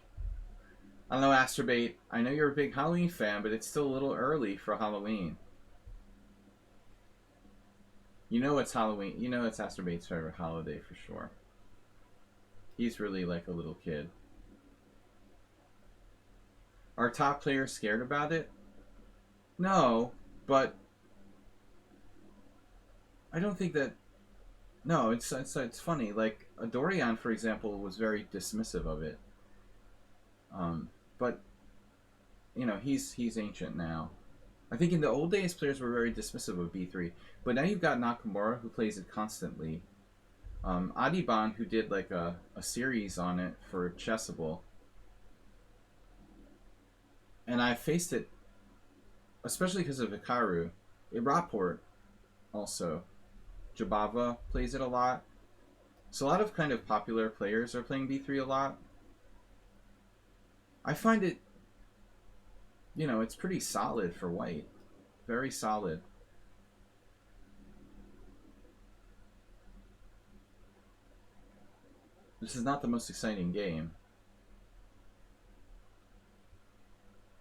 I don't know, Astrobate, I know you're a big Halloween fan, but it's still a little early for Halloween. You know it's Halloween. You know it's Astrobate's favorite holiday for sure. He's really like a little kid. Are top players scared about it? No, but I don't think that... No, it's funny. Like, Dorian, for example, was very dismissive of it. But, you know, he's ancient now. I think in the old days, players were very dismissive of b3. But now you've got Nakamura, who plays it constantly. Adiban, who did like a series on it for Chessable. And I faced it, especially because of Hikaru. Rapport also. Jabava plays it a lot. So a lot of kind of popular players are playing b3 a lot. I find it, you know, it's pretty solid for white. Very solid. This is not the most exciting game.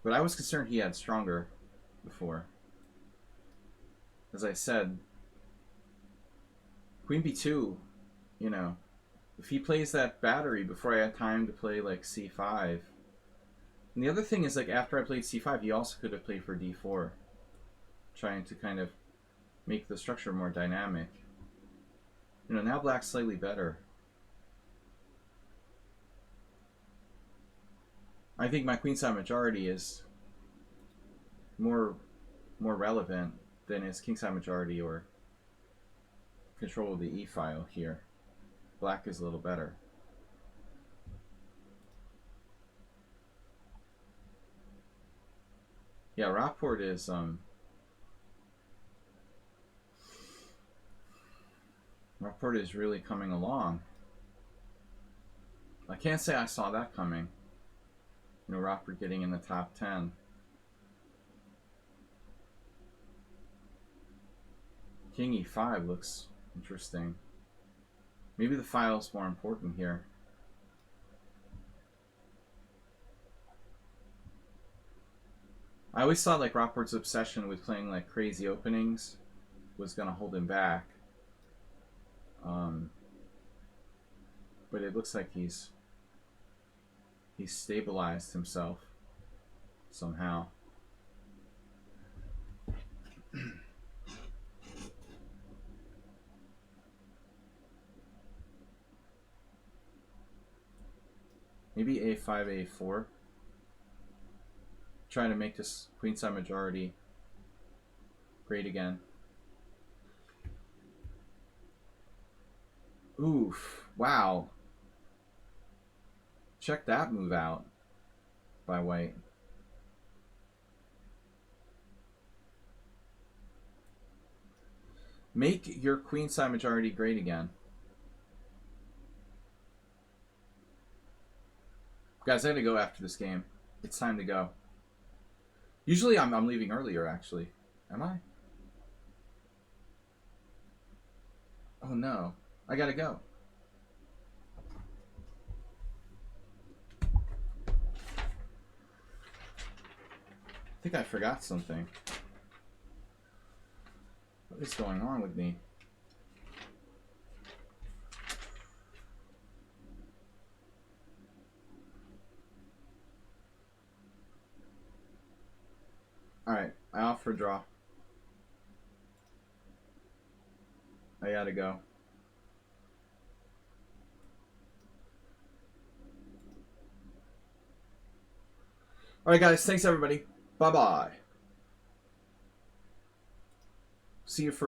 But I was concerned he had stronger before. As I said, Queen b2, you know, if he plays that battery before I had time to play like c5. And the other thing is, like, after I played c5, he also could have played for d4, trying to kind of make the structure more dynamic. You know, now black's slightly better. I think my queenside majority is more relevant than his kingside majority or control of the e file here. Black is a little better. Yeah, Rockport is really coming along. I can't say I saw that coming. You know, Rockport getting in the top 10. King E5 looks interesting. Maybe the file's more important here. I always thought like Rockport's obsession with playing like crazy openings was going to hold him back. But it looks like he's stabilized himself somehow. Maybe A5, A4. Trying to make this queenside majority great again. Oof. Wow. Check that move out by white. Make your queenside majority great again. Guys, I gotta go after this game. It's time to go. Usually I'm leaving earlier, actually. Am I? Oh no. I gotta go. I think I forgot something. What is going on with me? Alright, I offer a draw. I gotta go. Alright guys, thanks everybody. Bye-bye. See you for